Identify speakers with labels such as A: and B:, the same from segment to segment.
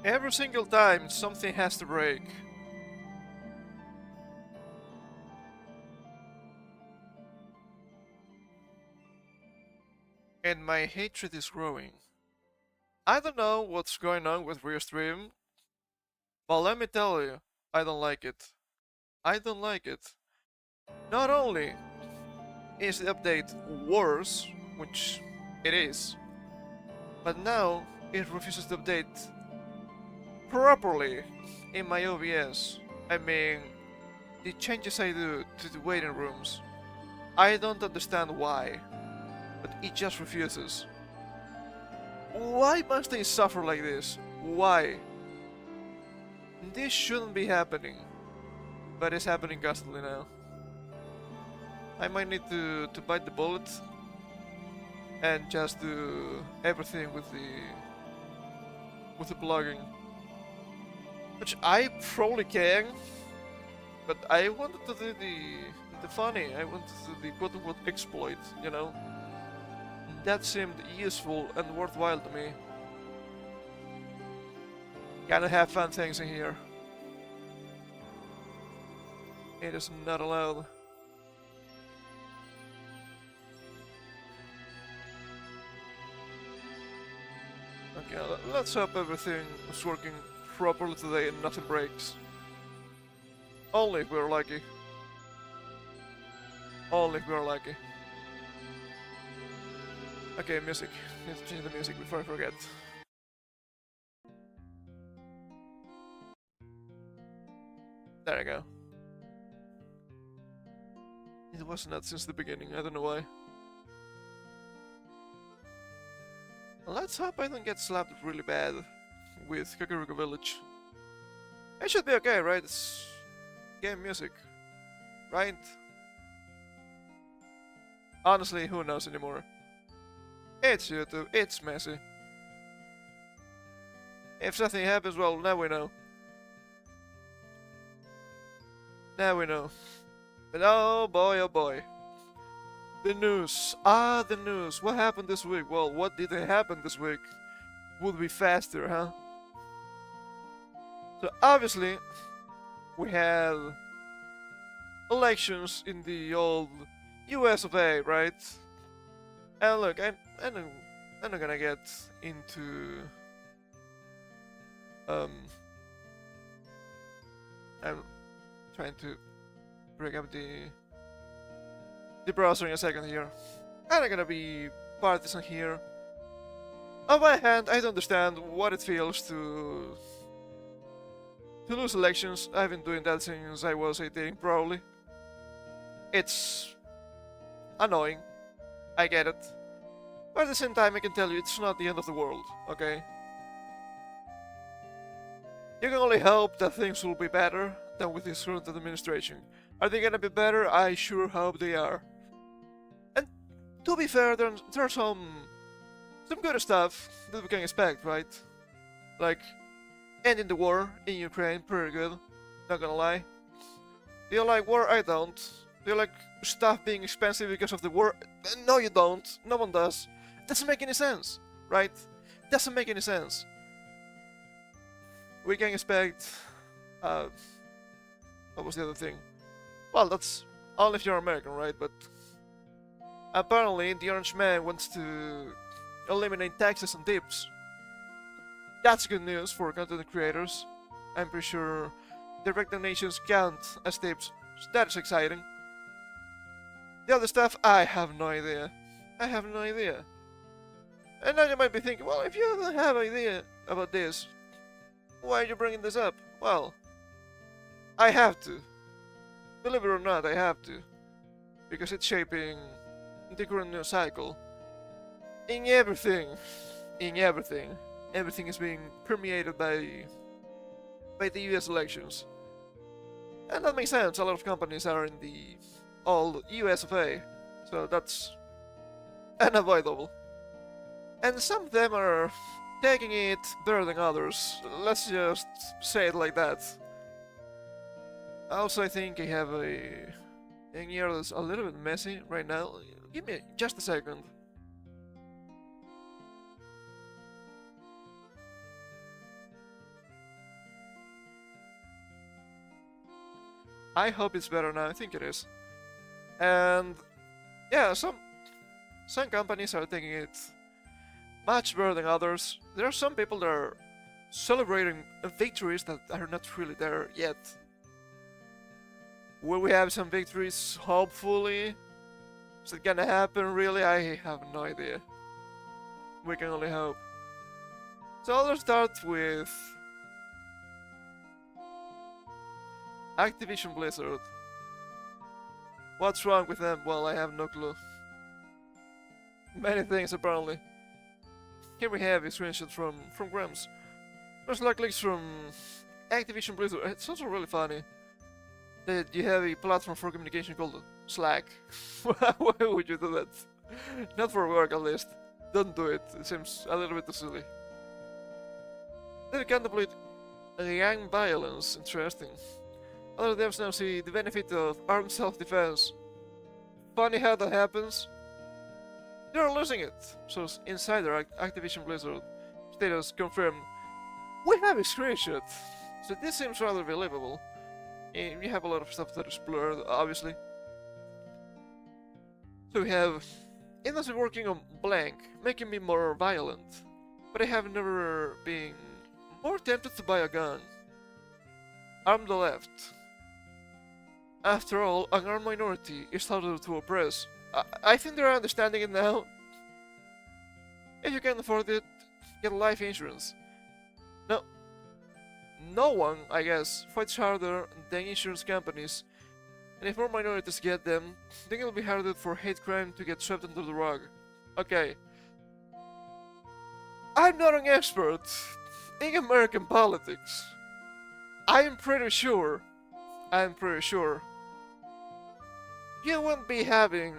A: Every single time something has to break. And my hatred is growing. I don't know what's going on with Restream, but let me tell you, I don't like it. I don't like it. Not only is the update worse, which it is, but now it refuses to update properly in my OBS. I mean, the changes I do to the waiting rooms, I don't understand why, but it just refuses. Why must they suffer like this? Why? This shouldn't be happening, but it's happening constantly now. I might need to bite the bullet and just do everything with the blogging, which I probably can, but I wanted to do the funny. I wanted to do the quote-unquote exploit, you know. That seemed useful and worthwhile to me. Gotta have fun things in here. It is not allowed. Okay, let's hope everything is working properly today and nothing breaks. Only if we're lucky. Only if we're lucky. Okay, music. Let's change the music before I forget. There you go. It was not since the beginning, I don't know why. Let's hope I don't get slapped really bad with Kakariko Village. It should be okay, right? It's game music, right? Honestly, who knows anymore? It's YouTube, it's messy. If something happens, well, now we know. Now we know. But oh boy, oh boy. The news. Ah, the news. What happened this week? Well, what didn't happen this week would be faster, huh? So obviously, we had elections in the old US of A, right? And look, I'm not gonna get into I'm trying to bring up the browser in a second here. I'm not gonna be partisan here. On my hand, I don't understand what it feels to lose elections. I've been doing that since I was 18, probably. It's annoying. I get it. But at the same time, I can tell you it's not the end of the world, okay? You can only hope that things will be better than with this current administration. Are they gonna be better? I sure hope they are. And to be fair, there's some good stuff that we can expect, right? Like ending the war in Ukraine, pretty good. Not gonna lie. Do you like war? I don't. Do you like stuff being expensive because of the war? No, you don't. No one does. Doesn't make any sense, right? Doesn't make any sense. We can expect. What was the other thing? Well, that's only if you're American, right? But apparently, the Orange Man wants to eliminate taxes on tips. That's good news for content creators. I'm pretty sure direct donations count as tips. So that's exciting. The other stuff, I have no idea. I have no idea. And now you might be thinking, well, if you don't have an idea about this, why are you bringing this up? Well, I have to. Believe it or not, I have to. Because it's shaping the current news cycle. In everything. In everything. Everything is being permeated by the US elections. And that makes sense. A lot of companies are in the all US of A. So that's unavoidable. And some of them are taking it better than others. Let's just say it like that. Also, I think I have a thing here that's a little bit messy right now. Give me just a second. I hope it's better now. I think it is. And yeah, some companies are taking it much better than others. There are some people that are celebrating victories that are not really there yet. Will we have some victories? Hopefully. Is it gonna happen really? I have no idea. We can only hope. So let's start with Activision Blizzard. What's wrong with them? Well, I have no clue. Many things apparently. Here we have a screenshot from Grams. There's like links from Activision Blizzard. It's also really funny that you have a platform for communication called Slack. Why would you do that? Not for work at least. Don't do it. It seems a little bit too silly. Then you contemplate gang violence. Interesting. Other devs now see the benefit of armed self-defense. Funny how that happens. They're losing it. So Insider Activision Blizzard status confirmed. We have a screenshot. So this seems rather believable. And we have a lot of stuff that is blurred, obviously. So we have industry working on blank, making me more violent. But I have never been more tempted to buy a gun. Arm the left. After all, an armed minority is harder to oppress. I think they're understanding it now. If you can afford it, get life insurance. No one, I guess, fights harder than insurance companies. And if more minorities get them, then it'll be harder for hate crime to get swept under the rug. Okay. I'm not an expert in American politics. I'm pretty sure you won't be having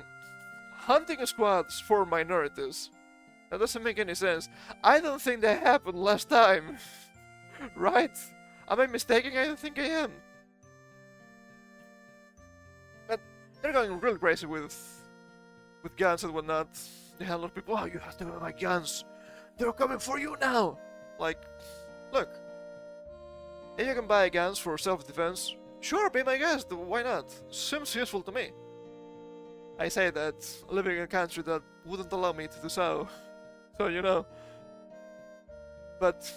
A: hunting squads for minorities. That doesn't make any sense. I don't think that happened last time. Right? Am I mistaken? I don't think I am. But they're going real crazy with guns and whatnot. They have a lot of people, oh, you have to buy guns. They're coming for you now. Like, look. If you can buy guns for self-defense, sure, be my guest, why not? Seems useful to me. I say that living in a country that wouldn't allow me to do so. So, you know. But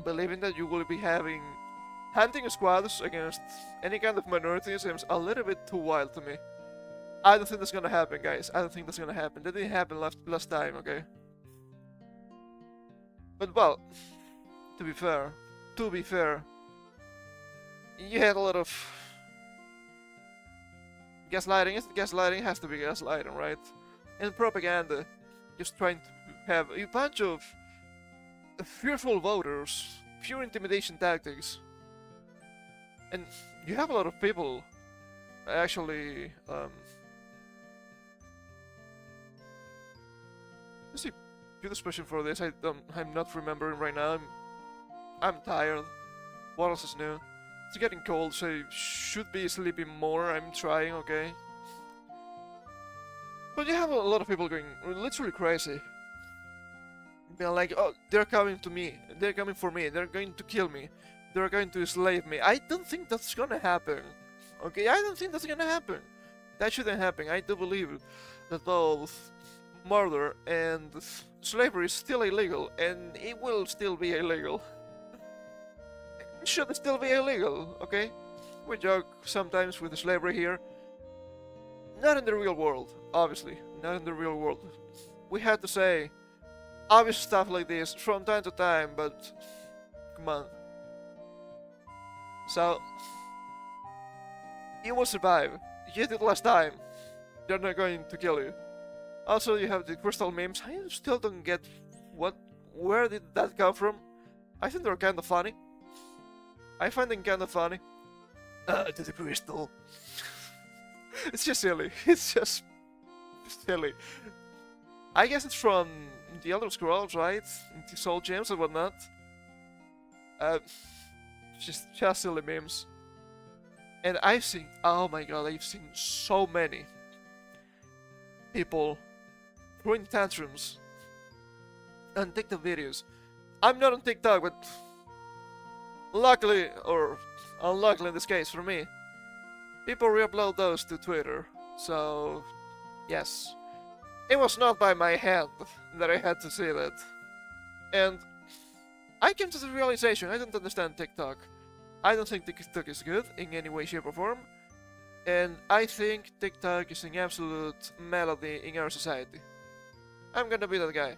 A: believing that you will be having hunting squads against any kind of minority seems a little bit too wild to me. I don't think that's gonna happen, guys. I don't think that's gonna happen. That didn't happen last time, okay? But well, to be fair, you had a lot of gaslighting. Gaslighting has to be gaslighting, right? And propaganda, just trying to have a bunch of fearful voters, pure intimidation tactics. And you have a lot of people actually let's see, good expression for this. I'm not remembering right now. I'm tired. What else is new? It's getting cold, so I should be sleeping more. I'm trying, okay? But you have a lot of people going literally crazy. Being like, oh, they're coming to me. They're coming for me. They're going to kill me. They're going to enslave me. I don't think that's gonna happen. Okay, I don't think that's gonna happen. That shouldn't happen. I do believe that both murder and slavery is still illegal, and it will still be illegal. It should still be illegal, okay? We joke sometimes with slavery here. Not in the real world, obviously. Not in the real world. We had to say obvious stuff like this from time to time, but come on. So, you will survive. You did last time. They're not going to kill you. Also, you have the crystal memes. I still don't get where did that come from? I think they're kind of funny. I find them kind of funny. To the crystal. It's just silly. It's just silly. I guess it's from the Elder Scrolls, right? The Soul Gems and whatnot. Just silly memes. And I've seen, oh my god, I've seen so many people throwing tantrums on TikTok videos. I'm not on TikTok, but luckily, or unluckily in this case for me, people re-upload those to Twitter. So, yes. It was not by my hand that I had to see that. And I came to the realization I don't understand TikTok. I don't think TikTok is good in any way, shape, or form. And I think TikTok is an absolute melody in our society. I'm gonna be that guy.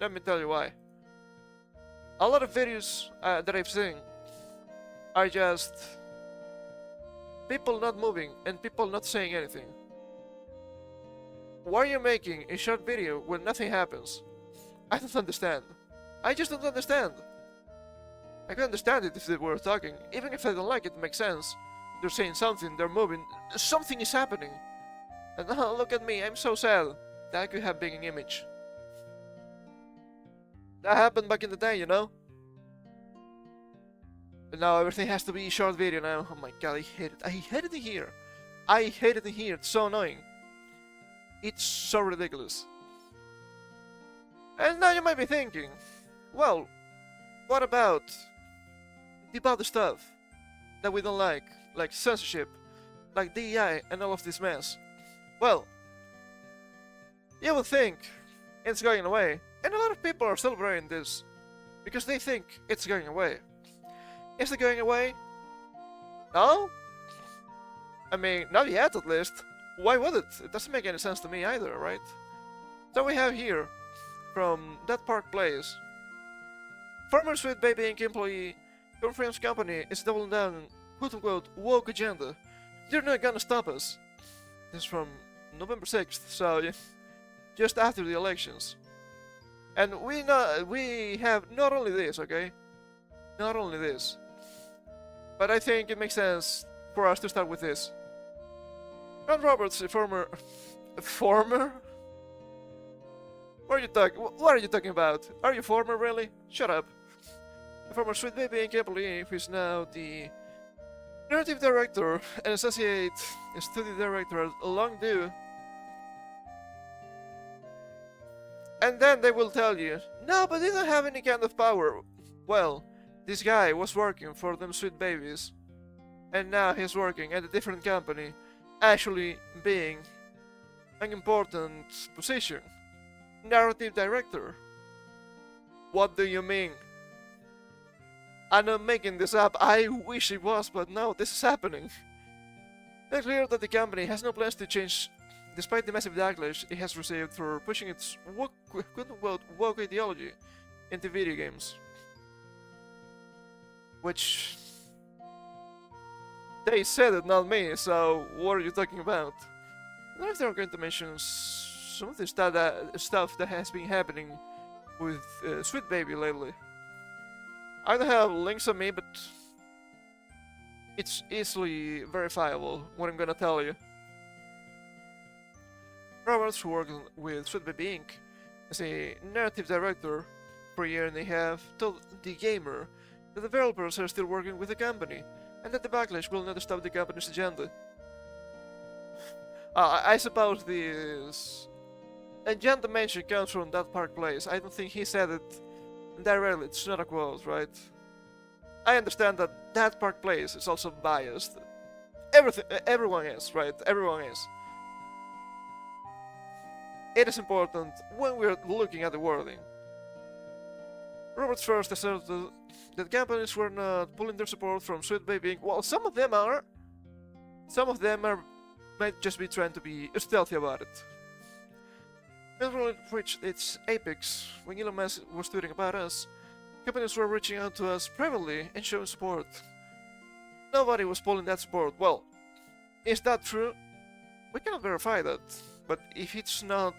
A: Let me tell you why. A lot of videos that I've seen are just people not moving and people not saying anything. Why are you making a short video when nothing happens? I don't understand. I just don't understand. I can understand it if they were talking. Even if I don't like it, it makes sense. They're saying something, they're moving, something is happening. And look at me, I'm so sad. That could have been an image. That happened back in the day, you know? But now everything has to be a short video now. Oh my god, I hate it. I hate it in here. I hate it in here, it's so annoying. It's so ridiculous. And now you might be thinking, well, what about the other stuff that we don't like censorship, like DEI and all of this mess? Well, you would think it's going away, and a lot of people are celebrating this because they think it's going away. Is it going away? No? I mean, not yet at least. Why would it? It doesn't make any sense to me either, right? So we have here, from that Park Place, former Sweet Baby Inc. employee confirms company is doubling down on quote-unquote woke agenda. They're not gonna stop us. This is from November 6th, so just after the elections. And we have not only this, okay? Not only this. But I think it makes sense for us to start with this. Ron Roberts, a former... former? What are you talking about? Are you former, really? Shut up. A former Sweet Baby Inc. employee who is now the narrative director and associate studio director at Longdo. And then they will tell you, no, but they don't have any kind of power. Well, this guy was working for them Sweet Babies. And now he's working at a different company, actually being an important position. Narrative director. What do you mean? I'm not making this up. I wish it was, but no, this is happening. It's clear that the company has no plans to change, despite the massive backlash it has received for pushing its woke ideology into video games. Which... they said it, not me, so what are you talking about? I don't know if they're going to mention some of the stuff that has been happening with Sweet Baby lately. I don't have links on me, but it's easily verifiable what I'm gonna tell you. Roberts, who worked with Sweet Baby Inc. as a narrative director for a year and a half, told The Gamer that the developers are still working with the company and that the backlash will not stop the company's agenda. I suppose this agenda mention comes from that Park Place. I don't think he said it directly, it's not a quote, right? I understand that that Park Place is also biased. Everyone is, right? Everyone is. It is important when we're looking at the wording. Roberts first asserted that companies were not pulling their support from Sweet Baby Inc. Well, some of them are. Some of them might just be trying to be stealthy about it. It really reached its apex when Elon Musk was tweeting about us. Companies were reaching out to us privately and showing support. Nobody was pulling that support. Well, is that true? We cannot verify that, but if it's not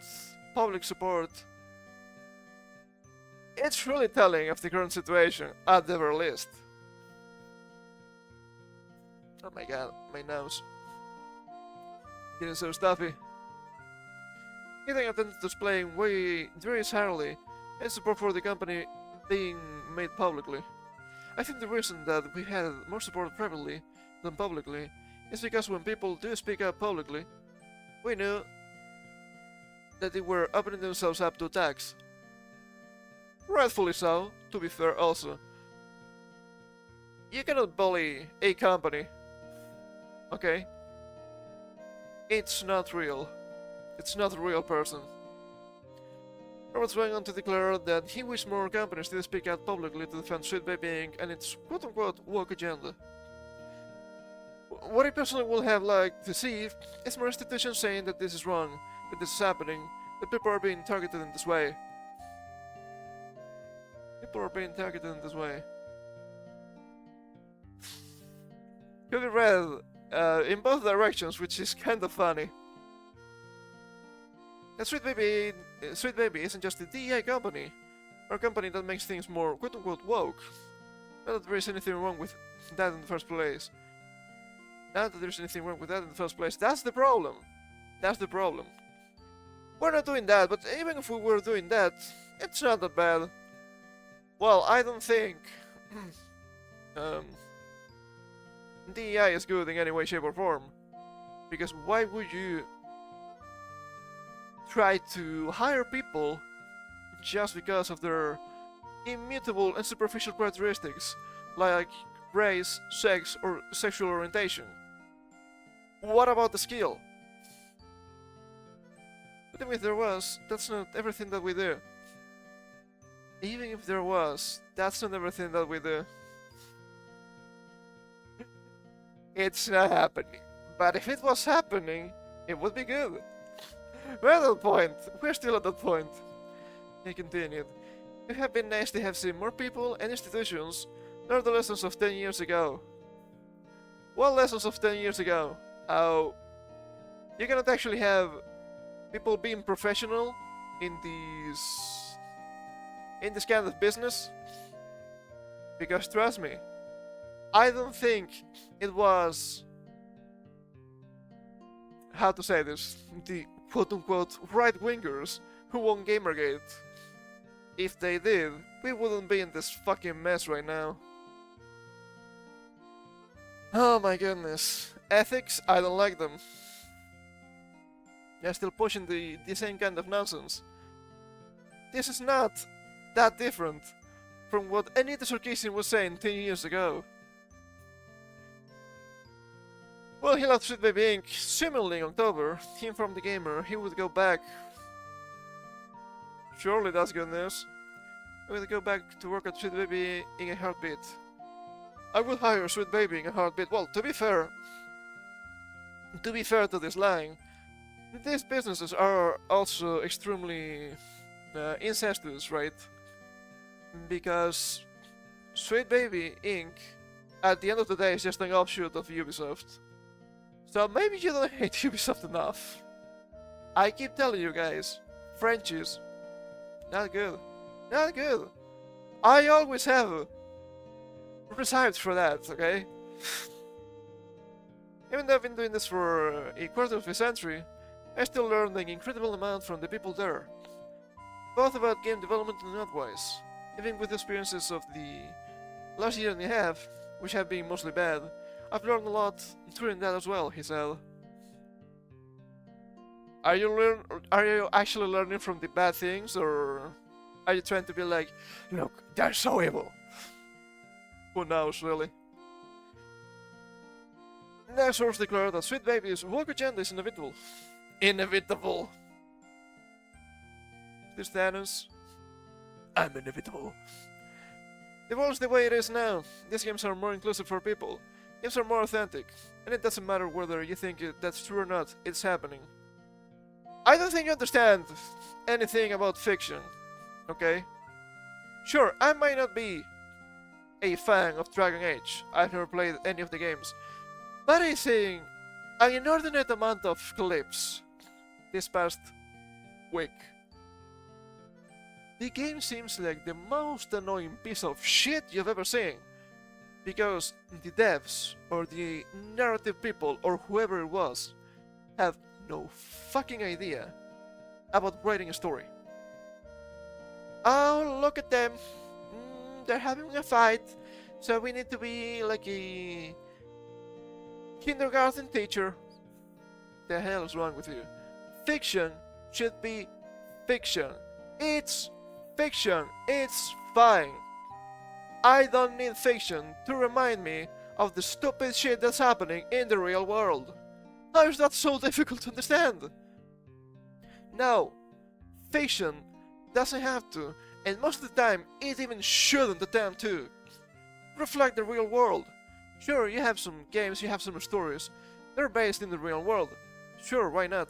A: public support, it's really telling of the current situation, at the very least. Oh my god, my nose. Getting so stuffy. Getting attended to displaying very harshly and support for the company being made publicly. I think the reason that we had more support privately than publicly is because when people do speak up publicly, we knew that they were opening themselves up to attacks. Rightfully so, to be fair also. You cannot bully a company. Okay? It's not real. It's not a real person. Roberts went on to declare that he wished more companies did speak out publicly to defend Sweet Baby Inc. and its quote-unquote woke agenda. What I personally would have liked to see is more institutions saying that this is wrong, that this is happening, that people are being targeted in this way. People are being targeted in this way. Could be read in both directions, which is kind of funny. And Sweet Baby isn't just a DEI company, or a company that makes things more quote-unquote woke. Not that there is anything wrong with that in the first place. Not that there's anything wrong with that in the first place. That's the problem. That's the problem. We're not doing that, but even if we were doing that, it's not that bad. Well, I don't think DEI is good in any way, shape, or form. Because why would you try to hire people just because of their immutable and superficial characteristics, like race, sex, or sexual orientation? What about the skill? But even if there was, that's not everything that we do. Even if there was, that's not everything that we do. It's not happening. But if it was happening, it would be good. We're at that point. We're still at that point. He continued. It would have been nice to have seen more people and institutions learn the lessons of 10 years ago. What lessons of 10 years ago? How you cannot actually have people being professional in this kind of business? Because trust me, I don't think it was, how to say this, the quote-unquote right-wingers who won Gamergate. If they did, we wouldn't be in this fucking mess right now. Oh my goodness. Ethics, I don't like them. They're still pushing the same kind of nonsense. This is not that different from what Anita Sarkeesian was saying 10 years ago. Well, he left Sweet Baby Inc. Similarly in October. He informed the gamer he would go back. Surely that's good news. He would go back to work at Sweet Baby in a heartbeat. I will hire Sweet Baby in a heartbeat. Well, to be fair to this line, these businesses are also extremely incestuous, right? Because Sweet Baby Inc. at the end of the day is just an offshoot of Ubisoft. So maybe you don't hate Ubisoft enough. I keep telling you guys, Frenchies, not good. Not good. I always have reserves for that, okay? Even though I've been doing this for a quarter of a century, I still learned an incredible amount from the people there. Both about game development and otherwise. Even with the experiences of the last year and a half, which have been mostly bad, I've learned a lot during that as well, he said. Are you actually learning from the bad things, or are you trying to be like, look, they're so evil? Who knows, really? Next source declared that Sweet Baby's woke agenda is inevitable. Inevitable. This Thanos. I'm inevitable. The world's the way it is now. These games are more inclusive for people. Games are more authentic. And it doesn't matter whether you think that's true or not, it's happening. I don't think you understand anything about fiction, okay? Sure, I might not be a fan of Dragon Age. I've never played any of the games. But I'm seeing an inordinate amount of clips this past week. The game seems like the most annoying piece of shit you've ever seen. Because the devs, or the narrative people, or whoever it was, have no fucking idea about writing a story. Oh, look at them. They're having a fight, so we need to be like a kindergarten teacher. The hell is wrong with you? Fiction should be fiction. It's fiction. It's fine. I don't need fiction to remind me of the stupid shit that's happening in the real world. How is that so difficult to understand? No, fiction doesn't have to, and most of the time it even shouldn't attempt to reflect the real world. Sure, you have some games, you have some stories, they're based in the real world. Sure, why not?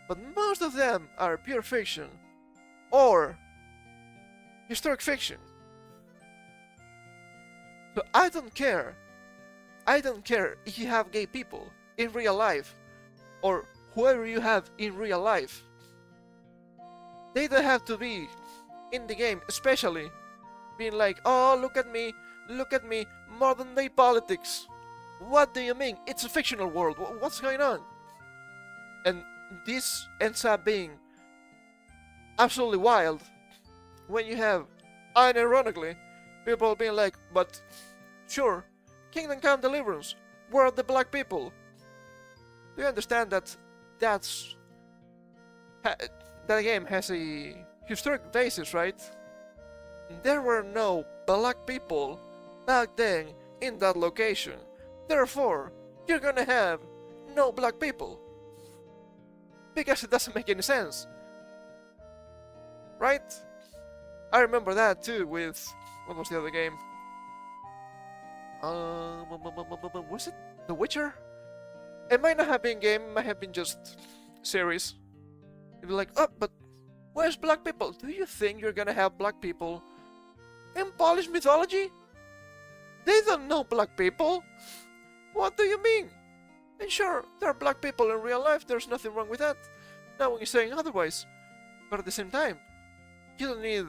A: But most of them are pure fiction or historic fiction. So I don't care. I don't care if you have gay people in real life or whoever you have in real life. They don't have to be in the game, especially being like, oh, look at me, modern day politics. What do you mean? It's a fictional world. What's going on? And this ends up being absolutely wild when you have, unironically, people being like, but sure, Kingdom Come Deliverance, where are the black people? Do you understand that that game has a historic basis, right? There were no black people back then in that location. Therefore, you're gonna have no black people. Because it doesn't make any sense. Right? I remember that too with... what was the other game? Was it The Witcher? It might not have been game, it might have been just series. You'd be like, oh, but where's black people? Do you think you're gonna have black people in Polish mythology? They don't know black people. What do you mean? And sure, there are black people in real life, there's nothing wrong with that. No one is saying otherwise. But at the same time, you don't need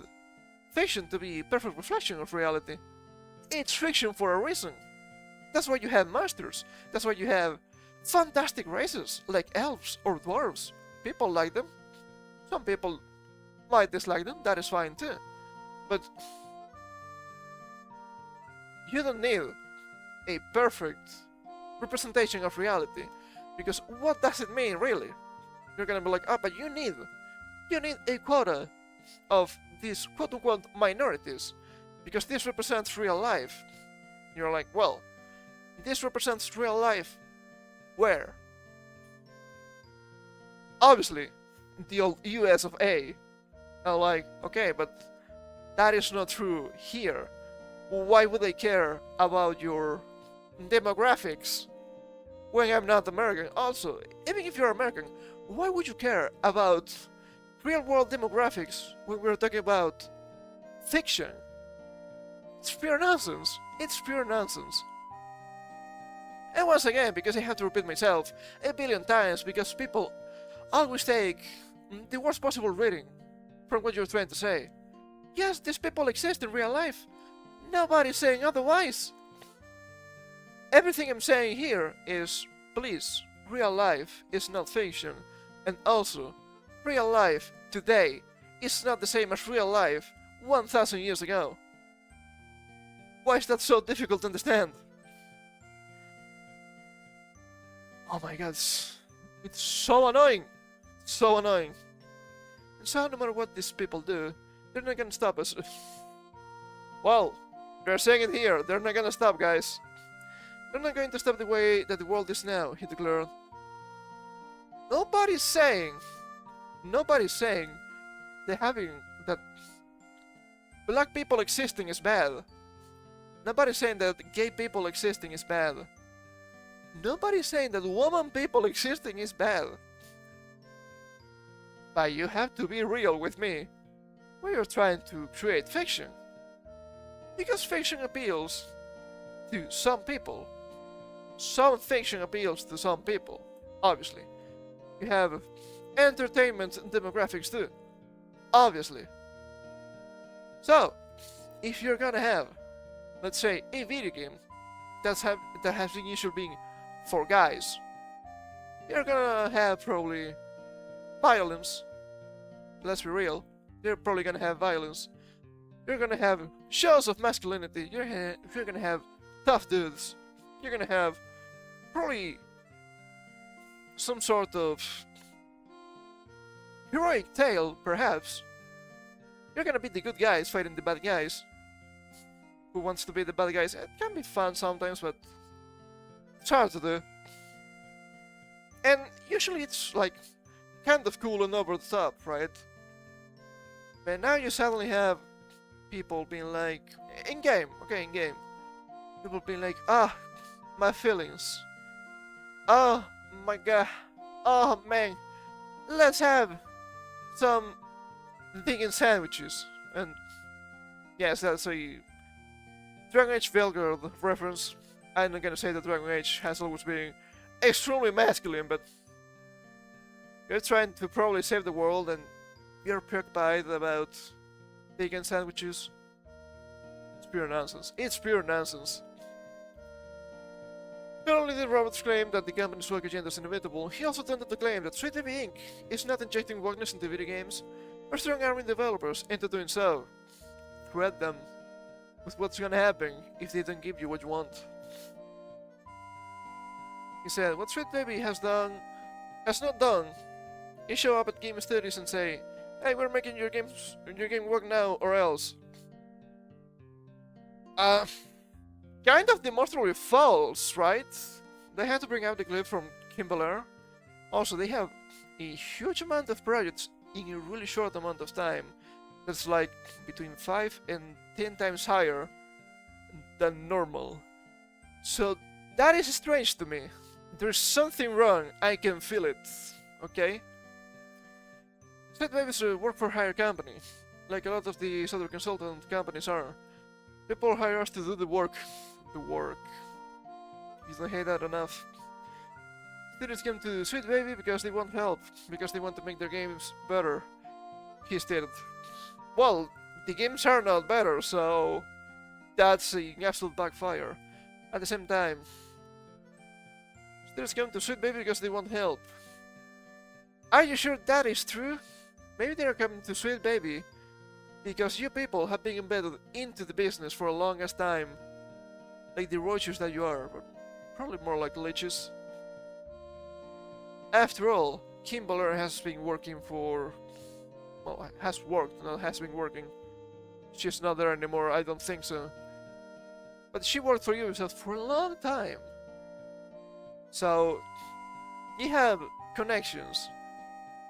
A: fiction to be a perfect reflection of reality. It's fiction for a reason. That's why you have monsters. That's why you have fantastic races like elves or dwarves. People like them. Some people might dislike them, that is fine too. But you don't need a perfect representation of reality. Because what does it mean really? You're gonna be like, oh, but you need a quota of these quote-unquote minorities, because this represents real life. You're like, well, this represents real life where? Obviously, the old US of A. I'm like, okay, but that is not true here. Why would they care about your demographics when I'm not American? Also, even if you're American, why would you care about real-world demographics when we're talking about fiction? It's pure nonsense. It's pure nonsense. And once again, because I have to repeat myself a billion times, because people always take the worst possible reading from what you're trying to say. Yes, these people exist in real life. Nobody's saying otherwise. Everything I'm saying here is, please, real life is not fiction. And also, real life today is not the same as real life 1000 years ago. Why is that so difficult to understand? Oh my god, it's so annoying! So annoying. And so no matter what these people do, they're not gonna stop us. Well, they're saying it here, they're not gonna stop, guys. They're not going to stop the way that the world is now, he declared. Nobody's saying that black people existing is bad. Nobody's saying that gay people existing is bad. Nobody's saying that woman people existing is bad. But you have to be real with me. We are trying to create fiction. Because fiction appeals to some people. Some fiction appeals to some people, obviously. You have entertainment demographics too, obviously. So, if you're gonna have, let's say, a video game that has the issue being for guys, you're gonna have probably violence. Let's be real, you're probably gonna have violence. You're gonna have shows of masculinity. You're gonna have tough dudes. You're gonna have probably some sort of heroic tale, perhaps. You're gonna be the good guys fighting the bad guys. Who wants to be the bad guys? It can be fun sometimes, but it's hard to do. And usually it's like kind of cool and over the top, right? But now you suddenly have people being like, in game, okay, in game, people being like, ah, my feelings. Oh my god. Oh man. Let's have some vegan sandwiches. And yes, that's a Dragon Age Velgard reference. I'm not gonna say that Dragon Age has always been extremely masculine, but you're trying to probably save the world and you're preoccupied about vegan sandwiches. It's pure nonsense. It's pure nonsense. Not only did Roberts claim that the company's woke agenda is inevitable, he also tended to claim that Sweet Baby Inc. is not injecting wokeness into video games, or strong-arming developers into doing so. Threat them with what's gonna happen if they don't give you what you want. He said, what Sweet Baby has not done, is show up at game studies and say, hey, we're making your game work now or else. Kind of demonstrably false, right? They had to bring out the clip from Kimberler. Also, they have a huge amount of projects in a really short amount of time. That's like between 5 and 10 times higher than normal. So that is strange to me. There's something wrong, I can feel it, okay? Sweet Baby is a work-for-hire company, like a lot of these other consultant companies are. People hire us to do the work. The work. You don't hate that enough. Students came to Sweet Baby because they want help, because they want to make their games better, he stated. Well, the games are not better, so that's an absolute backfire. At the same time, students come to Sweet Baby because they want help. Are you sure that is true? Maybe they are coming to Sweet Baby because you people have been embedded into the business for a longest time. Like the roaches that you are, but probably more like leeches. After all, Kimberler has been working for... well, has worked, not has been working. She's not there anymore, I don't think so. But she worked for Ubisoft for a long time. So, you have connections.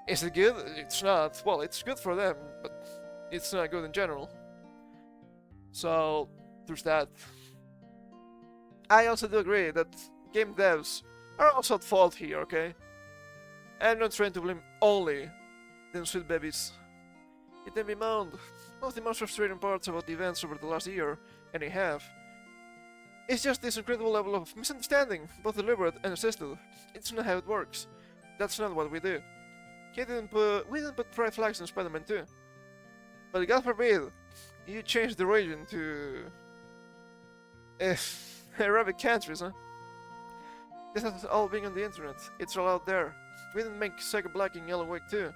A: Is it good? It's not. Well, it's good for them, but it's not good in general. So, there's that. I also do agree that game devs are also at fault here, okay? I'm not trying to blame only the Sweet Babies. It can be moaned. One of the most frustrating parts about the events over the last year and a half is just this incredible level of misunderstanding, both deliberate and assisted. It's not how it works. That's not what we do. We didn't put pride flags in Spider-Man 2. But God forbid, you change the region to... Arabic countries, huh? This has all been on the internet. It's all out there. We didn't make Sega Black in Yellow Wake 2.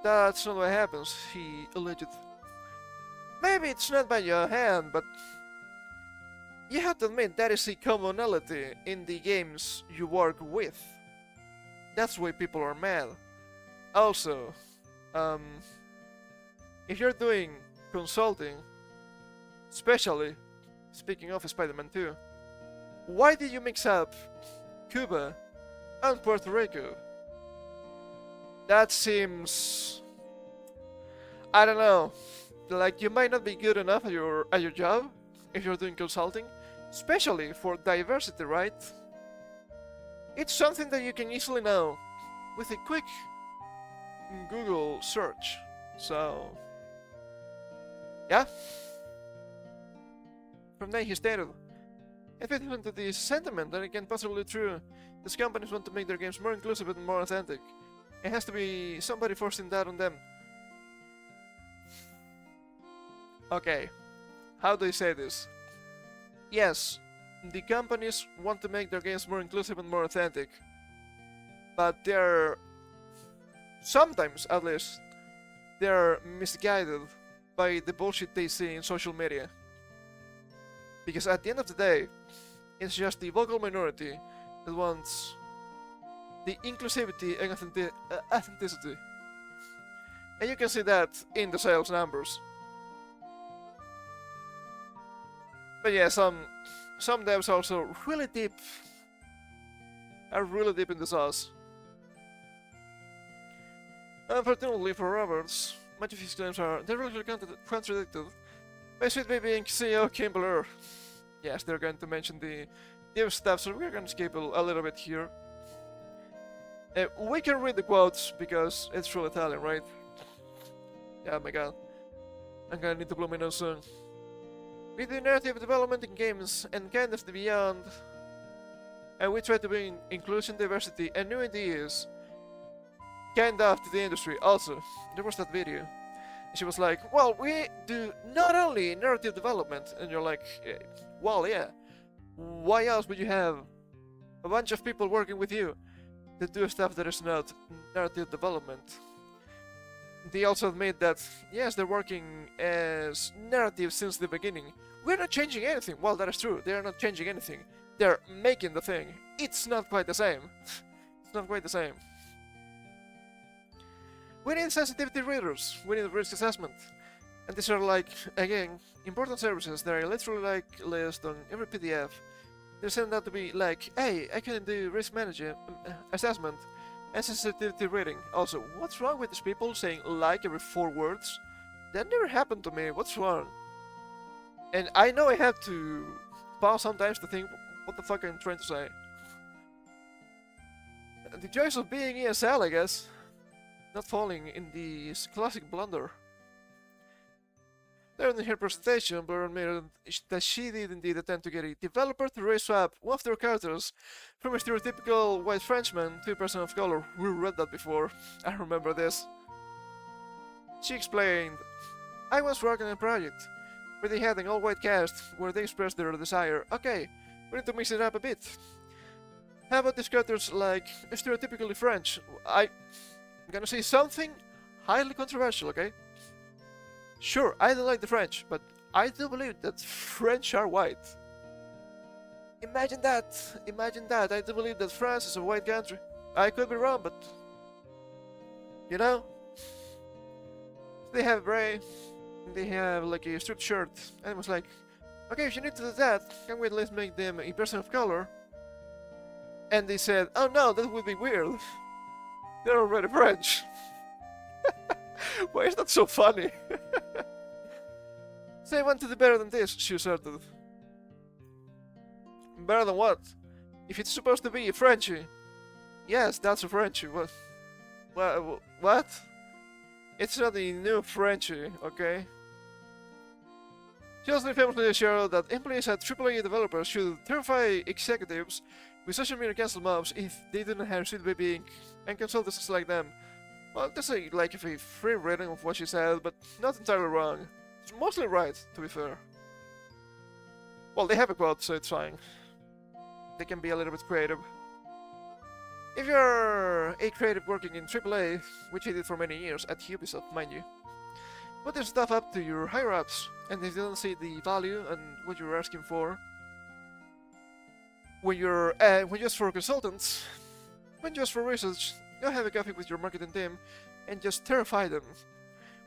A: That's not what happens, he alleged. Maybe it's not by your hand, but you have to admit that is a commonality in the games you work with. That's why people are mad. Also, if you're doing consulting, especially speaking of Spider-Man 2, why did you mix up Cuba and Puerto Rico? That seems... I don't know. Like, you might not be good enough at your job if you're doing consulting, especially for diversity, right? It's something that you can easily know with a quick Google search. So, yeah. From there he stated, it fits into the sentiment that it can possibly be true. These companies want to make their games more inclusive and more authentic. It has to be somebody forcing that on them. Okay, how do I say this? Yes, the companies want to make their games more inclusive and more authentic, but they're, sometimes at least, they're misguided by the bullshit they see in social media. Because at the end of the day, it's just the vocal minority that wants the inclusivity and authenticity. And you can see that in the sales numbers. But yeah, some devs also are really deep in the sauce. Unfortunately for Roberts, much of his claims are directly contradicted by Sweet Baby Inc. CEO Kim Blur. Yes, they're going to mention the dev stuff, so we're going to skip a little bit here. We can read the quotes because it's full Italian, right? Yeah, oh my god. I'm gonna need to blow my nose soon. We do narrative development in games and kind of the beyond. And we try to bring inclusion, diversity, and new ideas kind of to the industry. Also, there was that video. She was like, well, we do not only narrative development. And you're like, well, yeah. Why else would you have a bunch of people working with you that do stuff that is not narrative development? They also admit that, yes, they're working as narrative since the beginning. We're not changing anything. Well, that is true. They're not changing anything. They're making the thing. It's not quite the same. It's not quite the same. We need sensitivity readers. We need risk assessment. And these are like, again, important services that are literally like list on every PDF. They send out to be like, hey, I can do risk management assessment and sensitivity reading. Also, what's wrong with these people saying like every 4 words? That never happened to me. What's wrong? And I know I have to pause sometimes to think what the fuck I'm trying to say. The joys of being ESL, I guess. Not falling in this classic blunder. During her presentation, Blur admitted that she did indeed attempt to get a developer to race swap one of their characters from a stereotypical white Frenchman to a person of color. We read that before. I remember this. She explained, I was working on a project where they had an all-white cast where they expressed their desire. Okay, we need to mix it up a bit. How about these characters like stereotypically French? I'm gonna say something highly controversial, okay? Sure, I don't like the French, but I do believe that French are white. Imagine that, imagine that. I do believe that France is a white country. I could be wrong, but you know, they have gray, they have like a striped shirt, and it was like, okay, if you need to do that, can we at least make them a person of color? And they said, oh no, that would be weird. They're already French. Why is that so funny? Say want to do better than this, she asserted. Better than what? If it's supposed to be a Frenchie. Yes, that's a Frenchie. What? It's not a new Frenchie, okay? She also famously assured that employees at AAA developers should terrify executives with social media cancel mobs if they do not have Sweet Baby Inc. and consultants like them. Well, that's like a free reading of what she said, but not entirely wrong. It's mostly right, to be fair. Well, they have a quote, so it's fine. They can be a little bit creative. If you're a creative working in AAA, which I did for many years at Ubisoft, mind you, put this stuff up to your higher-ups, and if they don't see the value and what you're asking for, when just for consultants, when just for research, go have a coffee with your marketing team and just terrify them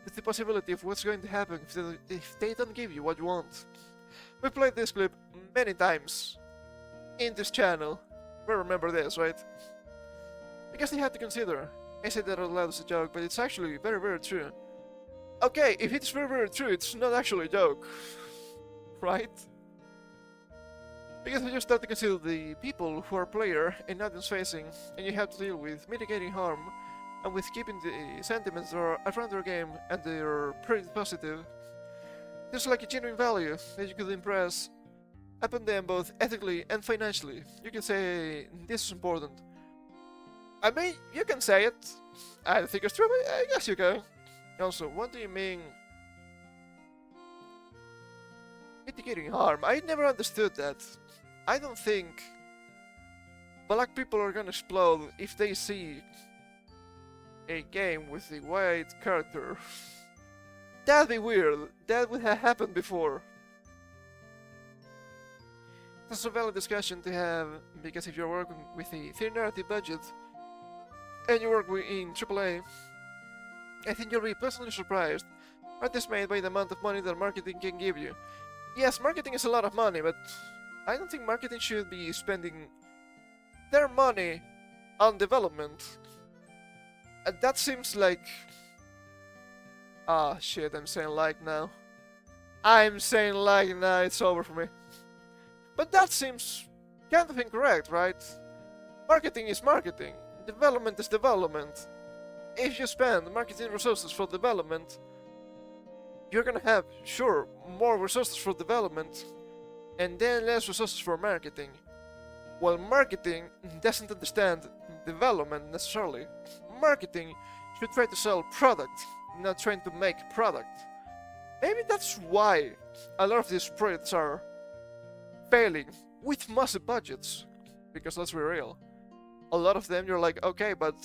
A: with the possibility of what's going to happen if they don't give you what you want. We played this clip many times in this channel. We remember this, right? Because they have to consider. I said that out loud as a joke, but it's actually very, very true. Okay, if it's very, very true, it's not actually a joke. Right? Because you just have to consider the people who are player and audience facing, and you have to deal with mitigating harm and with keeping the sentiments that are around their game and they're pretty positive. There's like a genuine value that you could impress upon them both ethically and financially. You can say, this is important. I mean, you can say it. I don't think it's true, but I guess you can. Also, what do you mean mitigating harm? I never understood that. I don't think black people are gonna explode if they see a game with a white character. That'd be weird. That would have happened before. That's a valid discussion to have, because if you're working with a thin narrative budget and you work in AAA, I think you'll be pleasantly surprised or dismayed by the amount of money that marketing can give you. Yes, marketing is a lot of money, but I don't think marketing should be spending their money on development. That seems like... Ah, shit, I'm saying like now. I'm saying like now, it's over for me. But that seems kind of incorrect, right? Marketing is marketing. Development is development. If you spend marketing resources for development, you're gonna have, sure, more resources for development, and then less resources for marketing. While marketing doesn't understand development necessarily. Marketing should try to sell product, not trying to make product. Maybe that's why a lot of these projects are failing with massive budgets. Because let's be real, a lot of them you're like, okay, but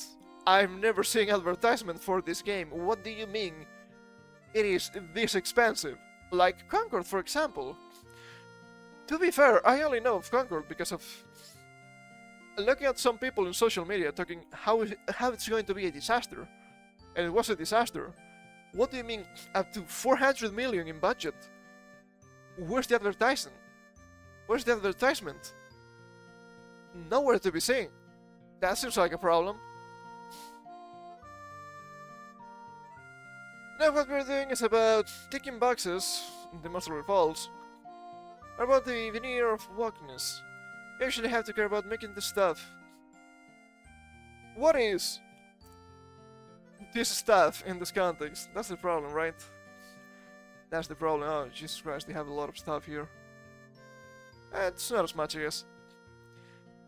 A: I'm never seeing advertisement for this game. What do you mean it is this expensive? Like Concord, for example. To be fair, I only know of Concord because of looking at some people in social media talking how it's going to be a disaster. And it was a disaster. What do you mean up to 400 million in budget? Where's the advertising? Where's the advertisement? Nowhere to be seen. That seems like a problem. Now what we're doing is about ticking boxes in the Monster Falls. About the veneer of wokeness. You actually have to care about making this stuff. What is this stuff in this context? That's the problem, right? That's the problem. Oh, Jesus Christ, they have a lot of stuff here. It's not as much, I guess.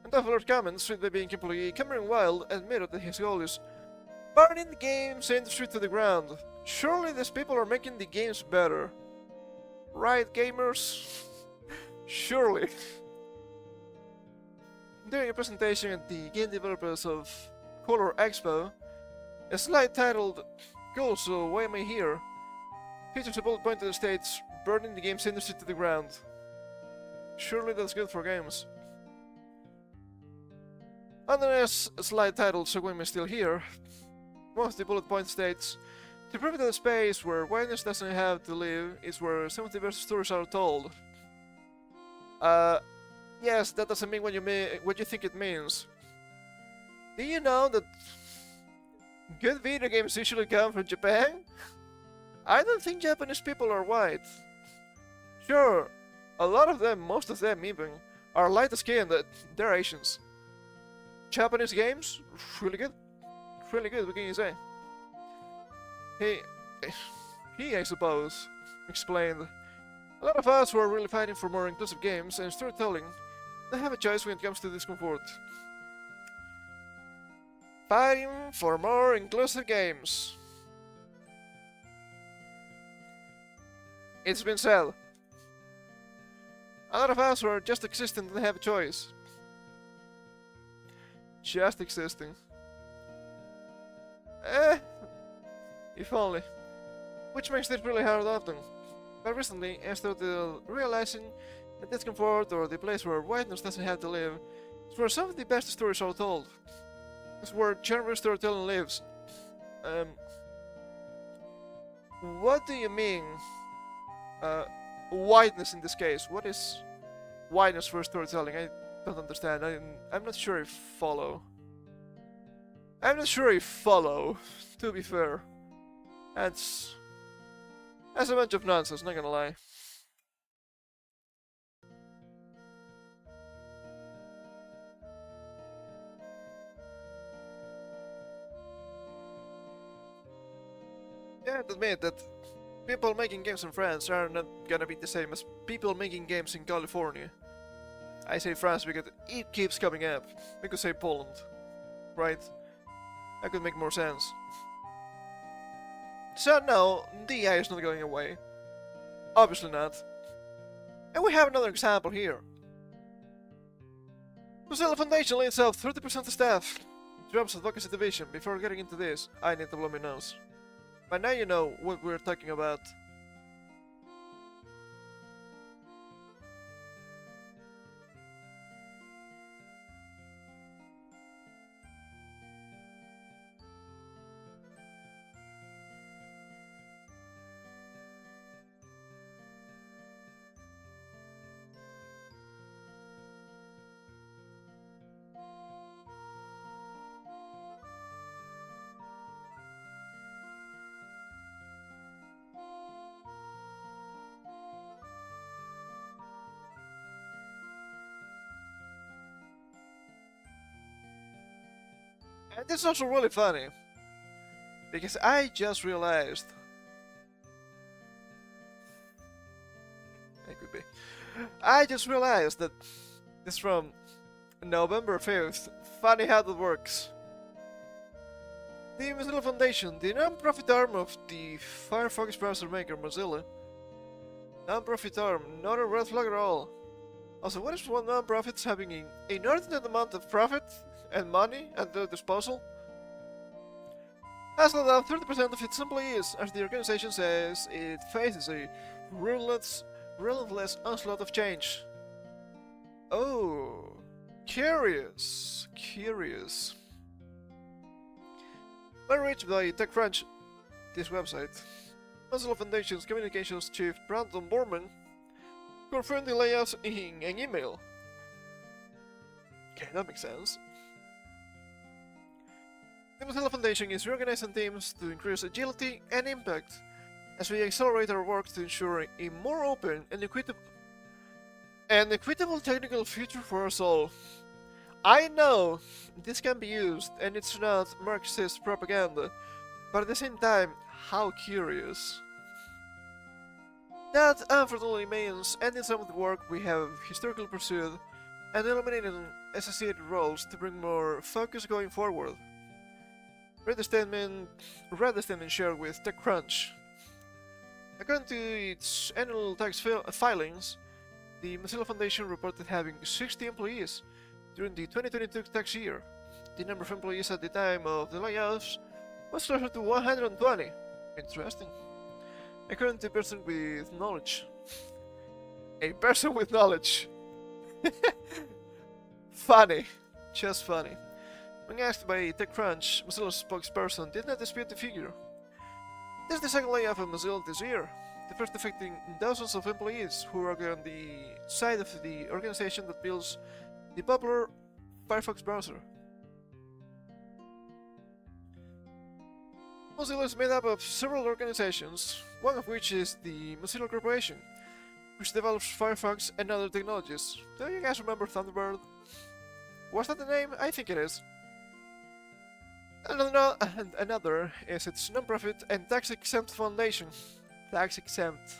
A: And after our comments, with the being employee, Cameron Wild admitted that his goal is burning the games industry to the ground. Surely these people are making the games better. Right, gamers? Surely. During a presentation at the Game Developers of Color Expo, a slide titled "Cool, so why am I here?" features a bullet point that states burning the games industry to the ground. Surely that's good for games. On the next slide titled "So why am I still here?" one of the bullet point states, "To prove that the space where whiteness doesn't have to live is where some of the best stories are told." Yes, that doesn't mean what you think it means. Do you know that good video games usually come from Japan? I don't think Japanese people are white. Sure, a lot of them, most of them even, are light skinned, they're Asians. Japanese games? Really good. Really good, what can you say? He, I suppose, explained. A lot of us who are really fighting for more inclusive games and storytelling, they have a choice when it comes to discomfort. Fighting for more inclusive games. It's been said. A lot of us who are just existing don't have a choice. Just existing. If only. Which makes it really hard often. But recently, I started realizing that discomfort, or the place where whiteness doesn't have to live, is where some of the best stories are told. It's where genre storytelling lives. What do you mean? Whiteness in this case. What is whiteness for storytelling? I don't understand. I'm not sure I follow. I'm not sure I follow, to be fair. That's a bunch of nonsense, not gonna lie. I have to admit that people making games in France are not gonna be the same as people making games in California. I say France because it keeps coming up. We could say Poland, right? That could make more sense. So no, the AI is not going away. Obviously not. And we have another example here. Mozilla Foundation lays off 30% of staff. Drops advocacy division. Before getting into this, I need to blow my nose. But now you know what we're talking about. And this is also really funny, because I just realized... It could be. I just realized that this is from November 5th. Funny how that works. The Mozilla Foundation, the non-profit arm of the Firefox browser maker Mozilla. Non-profit arm, not a red flag at all. Also, what is one non-profits having an inordinate amount of profit and money at their disposal? Has let down 30% of its employees, as the organization says it faces a relentless onslaught of change. Oh, curious. When reached by TechCrunch, this website, Mozilla Foundation's communications chief Brandon Borman confirmed the layoffs in an email. Okay, that makes sense. The Mozilla Foundation is reorganizing teams to increase agility and impact as we accelerate our work to ensure a more open and equitable technical future for us all. I know this can be used and it's not Marxist propaganda, but at the same time, how curious. That unfortunately means ending some of the work we have historically pursued and eliminating associated roles to bring more focus going forward. Read the statement shared with TechCrunch. According to its annual tax filings, the Mozilla Foundation reported having 60 employees during the 2022 tax year. The number of employees at the time of the layoffs was closer to 120. Interesting. According to a person with knowledge. A person with knowledge. Funny. Just funny. When asked by TechCrunch, Mozilla's spokesperson did not dispute the figure. This is the second layoff of Mozilla this year, the first affecting dozens of employees who work on the side of the organization that builds the popular Firefox browser. Mozilla is made up of several organizations, one of which is the Mozilla Corporation, which develops Firefox and other technologies. Do you guys remember Thunderbird? Was that the name? I think it is. And another is its non-profit and tax-exempt foundation. Tax-exempt.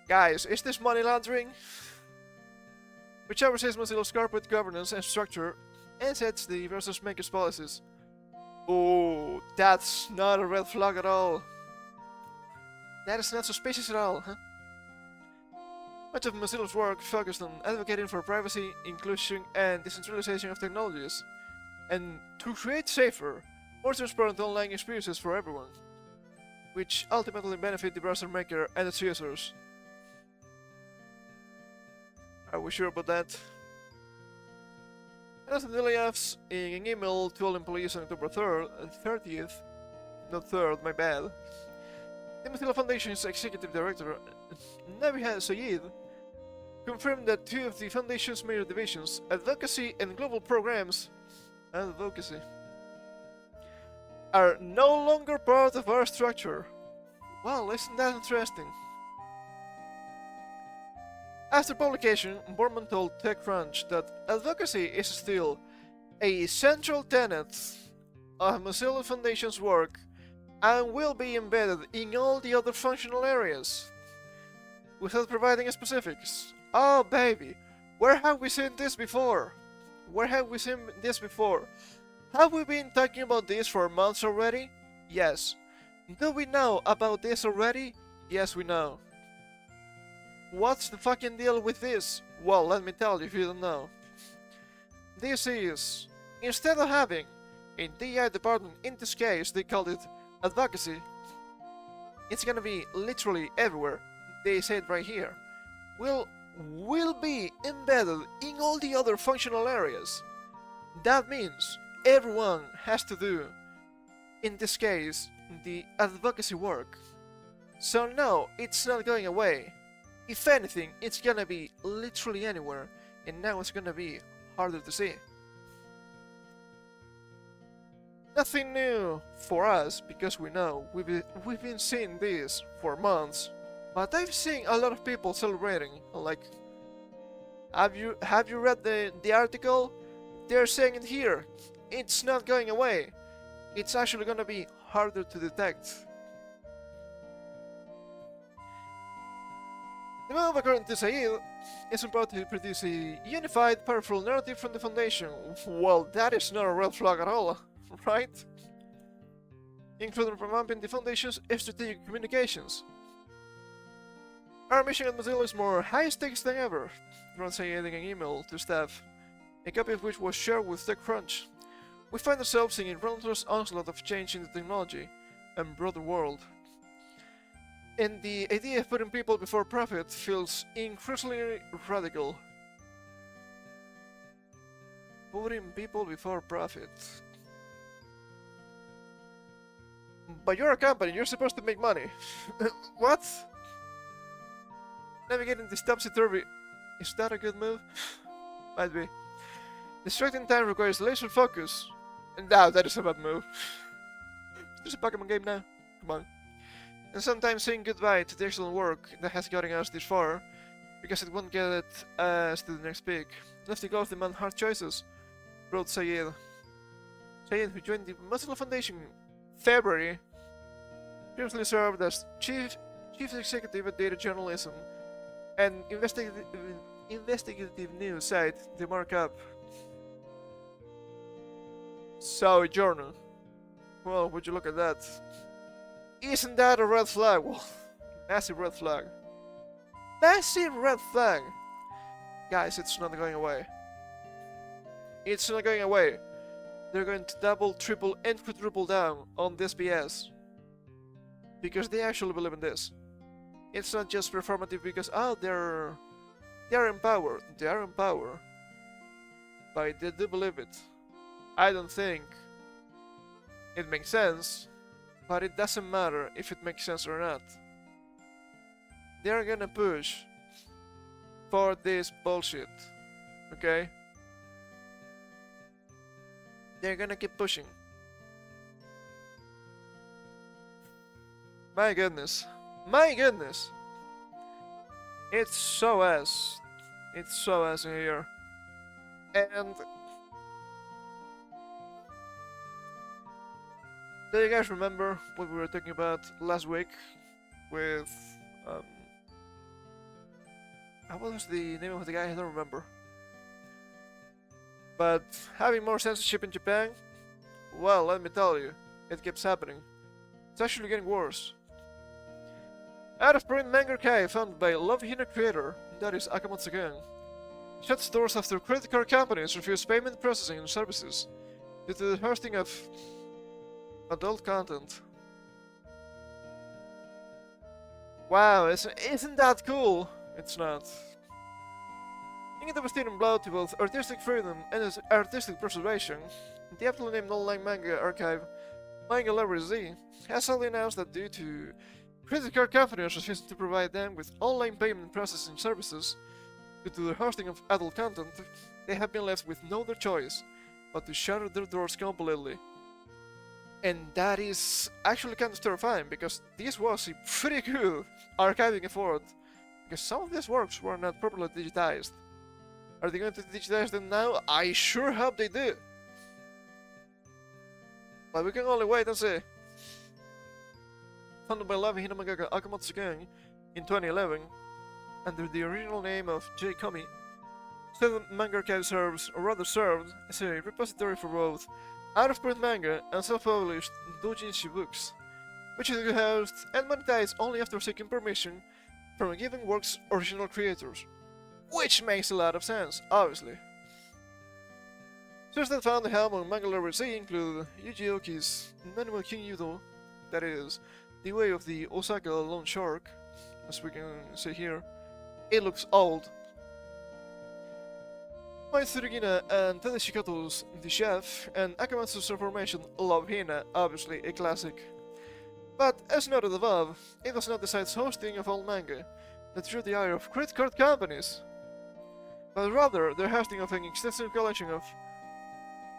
A: Guys, is this money laundering? Which oversees Mozilla's corporate governance and structure and sets the browser's makers' policies. Oh, that's not a red flag at all. That is not suspicious at all, huh? Much of Mozilla's work focused on advocating for privacy, inclusion, and decentralization of technologies, and to create safer, more transparent online experiences for everyone, which ultimately benefit the browser maker and its users. Are we sure about that? And as the layoffs, in an email to all employees on October 30th, not 3rd, my bad, the Mozilla Foundation's executive director, Nabiha Sayed, confirmed that two of the Foundation's major divisions, advocacy and global programs, are no longer part of our structure. Well, isn't that interesting? After publication, Borman told TechCrunch that advocacy is still a central tenet of Mozilla Foundation's work and will be embedded in all the other functional areas. Without providing specifics. Oh baby, where have we seen this before? Have we been talking about this for months already? Yes. Do we know about this already? Yes, we know. What's the fucking deal with this? Well, let me tell you if you don't know. This is, instead of having a DI department, in this case they called it advocacy, it's gonna be literally everywhere. They say it right here. Will be embedded in all the other functional areas. That means everyone has to do, in this case, the advocacy work. So no, it's not going away. If anything, it's gonna be literally anywhere, and now it's gonna be harder to see. Nothing new for us, because we know we've been seeing this for months. But I've seen a lot of people celebrating, like, have you read the article? They're saying it here. It's not going away. It's actually gonna be harder to detect. The move, according to Said, is about to produce a unified, powerful narrative from the Foundation. Well, that is not a red flag at all, right? Including revamping the Foundation's strategic communications. Our mission at Mozilla is more high stakes than ever, wrote Said in an email to staff, a copy of which was shared with TechCrunch. We find ourselves in a relentless onslaught of change in the technology and broader world. And the idea of putting people before profit feels increasingly radical. Putting people before profit. But you're a company, you're supposed to make money. What? Navigating this topsy-turvy. Is that a good move? Might be. Distracting time requires laser focus. And now that is a bad move. There's a Pokemon game now. Come on. And sometimes saying goodbye to the excellent work that has gotten us this far, because it won't get us to the next peak. Lefty goals demand hard choices, wrote Sayed. Sayed, who joined the Mozilla Foundation in February, previously served as Chief Executive at data journalism and investigative news site The Markup. So, journal. Well, would you look at that? Isn't that a red flag? Well, massive red flag. Massive red flag! Guys, it's not going away. It's not going away. They're going to double, triple, and quadruple down on this BS. Because they actually believe in this. It's not just performative because, oh, they're empowered. They are empowered. But they do believe it. I don't think it makes sense. But it doesn't matter if it makes sense or not. They're gonna push for this bullshit. Okay? They're gonna keep pushing. My goodness. My goodness! It's so ass. It's so ass in here. And do you guys remember what we were talking about last week with what was the name of the guy? I don't remember. But having more censorship in Japan, well, let me tell you, it keeps happening. It's actually getting worse. Out-of-print manga archive found by Love Hina creator, that is Akamatsu-gun, shuts doors after credit card companies refuse payment processing and services due to the hosting of adult content. Wow, isn't that cool? It's not. In a devastating blow to both artistic freedom and artistic preservation, the aptly named online manga archive, Manga Library Z, has suddenly announced that due to credit card companies refusing to provide them with online payment processing services due to the hosting of adult content, they have been left with no other choice but to shutter their doors completely. And that is actually kind of terrifying, because this was a pretty good archiving effort, because some of these works were not properly digitized. Are they going to digitize them now? I sure hope they do. But we can only wait and see. Founded by Love Hina mangaka Akamatsu-gun in 2011, under the original name of J. Komi, Student Manga Archive serves, or rather served, as a repository for both out-of-print manga and self-published doujinshi books, which it could host and monetize only after seeking permission from a given work's original creators. Which makes a lot of sense, obviously. Sources that found the helm on Manga Library Z include Yuji Oki's Manual King Yudo, that is, The Way of the Osaka Lone Shark, as we can see here. It looks old. Mai Tsurugina and Tadashi Kato's The Chef, and Akamatsu's reformation Love Hina, obviously a classic. But, as noted above, it was not the site's hosting of all manga that drew the ire of credit card companies, but rather their hosting of an extensive collection of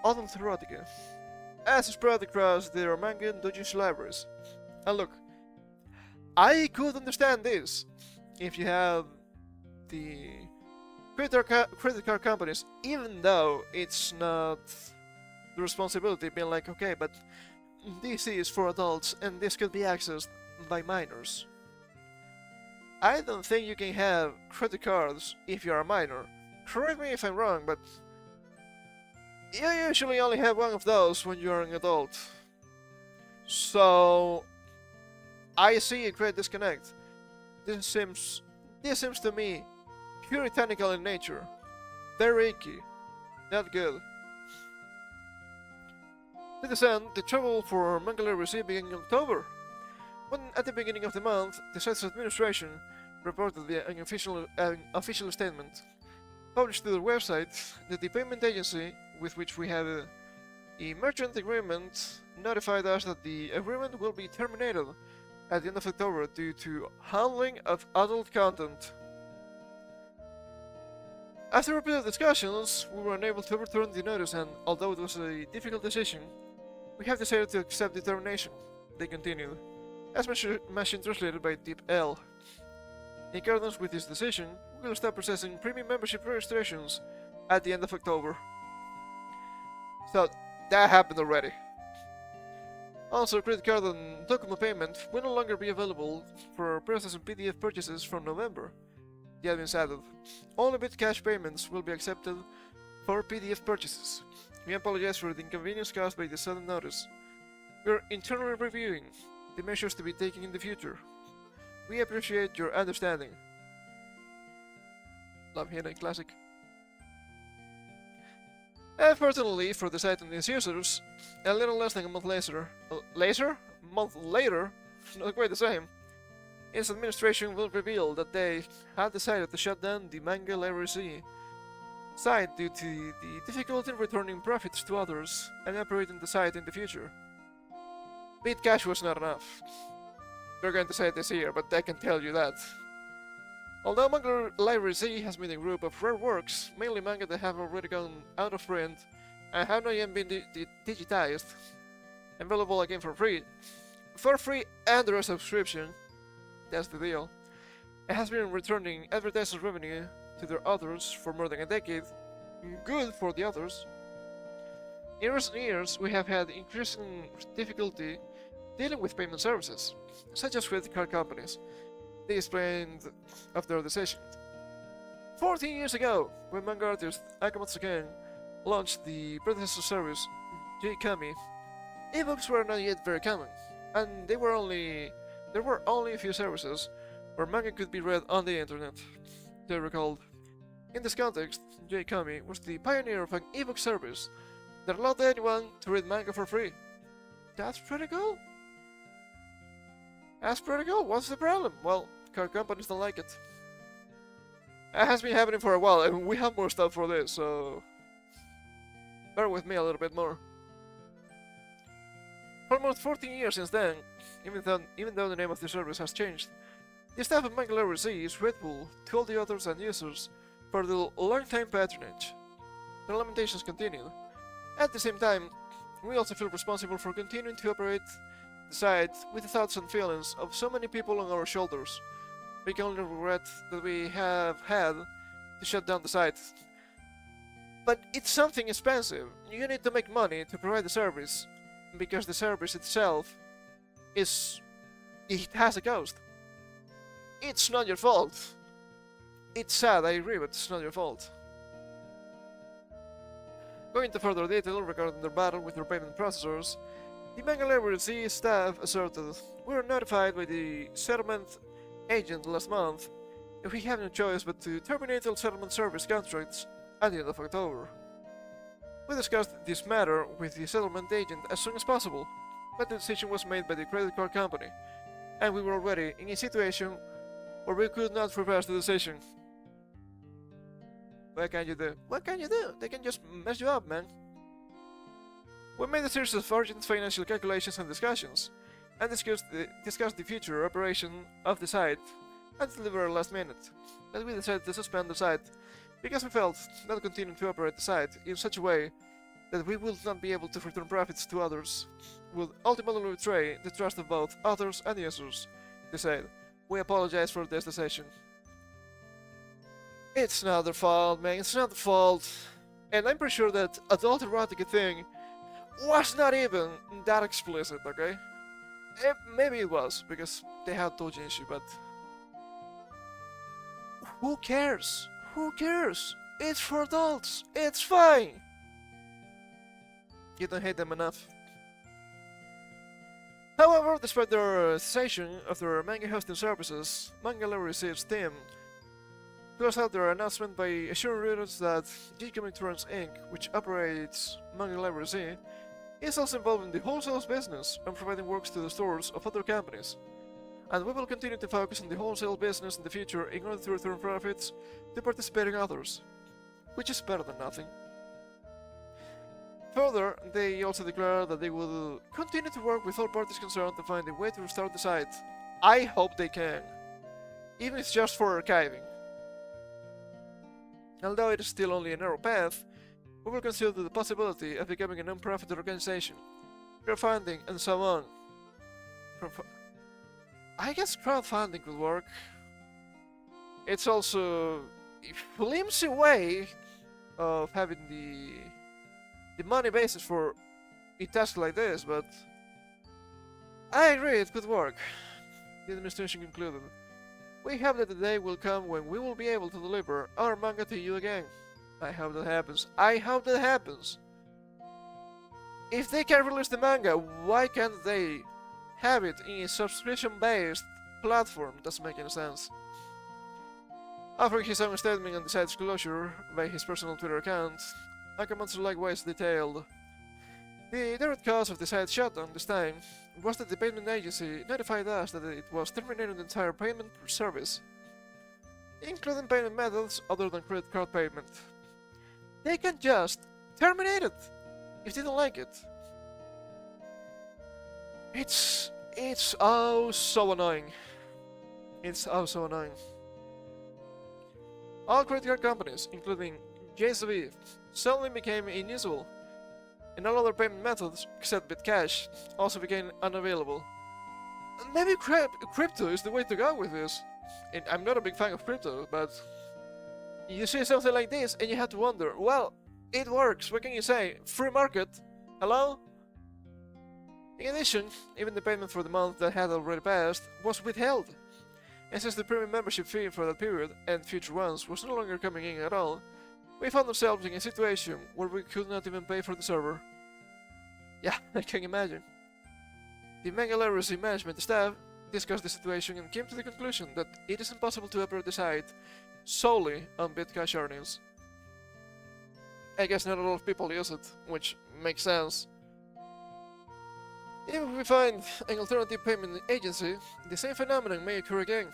A: adult erotica, as spread across their manga and doujinshi libraries. And look, I could understand this if you had the credit card companies, even though it's not the responsibility being like, okay, but this is for adults and this could be accessed by minors. I don't think you can have credit cards if you're a minor. Correct me if I'm wrong, but you usually only have one of those when you're an adult. So I see a great disconnect. This seems to me puritanical in nature. Very icky. Not good. To this end, the travel for Mangalore began in October, when at the beginning of the month, the site's administration reported via an official statement published to their website that the payment agency with which we have a merchant agreement notified us that the agreement will be terminated at the end of October due to handling of adult content. After repeated discussions, we were unable to overturn the notice, and although it was a difficult decision, we have decided to accept the termination, they continued, as machine translated by Deep L. In accordance with this decision, we will stop processing premium membership registrations at the end of October. So, that happened already. Also, credit card and document payment will no longer be available for processing PDF purchases from November. The admins added, only Bitcash payments will be accepted for PDF purchases. We apologize for the inconvenience caused by the sudden notice. We are internally reviewing the measures to be taken in the future. We appreciate your understanding. Love Hidden Classic. Unfortunately for the site and its users, a little less than a month later, not quite the same, its administration will reveal that they had decided to shut down the Manga Library site due to the difficulty in returning profits to others and operating the site in the future. Bitcash was not enough. We're going to say this here, but I can tell you that. Although Manga Library Z has been a group of rare works, mainly manga that have already gone out of print and have not yet been digitized, available again for free and under a subscription, that's the deal. It has been returning advertising revenue to their authors for more than a decade, good for the authors. In recent years, we have had increasing difficulty dealing with payment services, such as credit card companies. They explained of their decision. 14 years ago, when manga artist Akamatsu Ken launched the predecessor service, J-Kami, ebooks were not yet very common, and there were only a few services where manga could be read on the internet, they recalled. In this context, J-Kami was the pioneer of an ebook service that allowed anyone to read manga for free. That's pretty cool. What's the problem? Well, card companies don't like it. It has been happening for a while, and we have more stuff for this, so bear with me a little bit more. For almost 14 years since then, even though the name of the service has changed, the staff of Manga Library Z is grateful to all the authors and users for the long-time patronage. The lamentations continue. At the same time, we also feel responsible for continuing to operate the site with the thoughts and feelings of so many people on our shoulders. We can only regret that we have had to shut down the site. But it's something expensive. You need to make money to provide the service, because the service itself it has a cost. It's not your fault. It's sad, I agree, but it's not your fault. Going into further detail regarding their battle with their payment processors, the Manga Library Z staff asserted, "We were notified by the settlement agent last month, and we have no choice but to terminate all settlement service contracts at the end of October. We discussed this matter with the settlement agent as soon as possible, but the decision was made by the credit card company, and we were already in a situation where we could not reverse the decision." What can you do? What can you do? They can just mess you up, man. We made a series of urgent financial calculations and discussions, and discussed the future operation of the site until the very last minute, but we decided to suspend the site because we felt that continuing to operate the site in such a way that we would not be able to return profits to others would ultimately betray the trust of both authors and users. They said, "We apologize for this decision." It's not their fault, man, it's not their fault. And I'm pretty sure that adult erotica thing was not even that explicit, okay? Maybe it was, because they had doujinshi, but who cares? Who cares? It's for adults. It's fine. You don't hate them enough. However, despite their cessation of their manga hosting services, Manga Library receives Steam closed out their announcement by assuring readers that G Comic Torrents Inc., which operates Manga Library Z, is also involved in the wholesale business and providing works to the stores of other companies. And we will continue to focus on the wholesale business in the future in order to return profits to participating authors, which is better than nothing. Further, they also declare that they will continue to work with all parties concerned to find a way to restart the site. I hope they can, even if it's just for archiving. Although it is still only a narrow path, we will consider the possibility of becoming a non-profit organization, crowdfunding, and so on. I guess crowdfunding could work. It's also a flimsy way of having the money basis for a task like this, but I agree it could work. The administration concluded. We hope that the day will come when we will be able to deliver our manga to you again. I hope that happens. I hope that happens. If they can release the manga, why can't they have it in a subscription-based platform? Doesn't make any sense. Offering his own statement on the site's closure by his personal Twitter account, Akamatsu likewise detailed the direct cause of the site's shutdown this time was that the payment agency notified us that it was terminating the entire payment service, including payment methods other than credit card payment. They can just terminate it if they don't like it. It's oh so annoying. It's oh so annoying. All credit card companies, including JSV, suddenly became unusable, and all other payment methods, except with cash, also became unavailable. Maybe crypto is the way to go with this. And I'm not a big fan of crypto, but you see something like this and you have to wonder, well, it works, what can you say? Free market? Hello? In addition, even the payment for the month that had already passed was withheld. And since the premium membership fee for that period and future ones was no longer coming in at all, we found ourselves in a situation where we could not even pay for the server. Yeah, I can imagine. The Manga Library's management staff discussed the situation and came to the conclusion that it is impossible to operate the site solely on Bitcash earnings. I guess not a lot of people use it, which makes sense. Even if we find an alternative payment agency, the same phenomenon may occur again,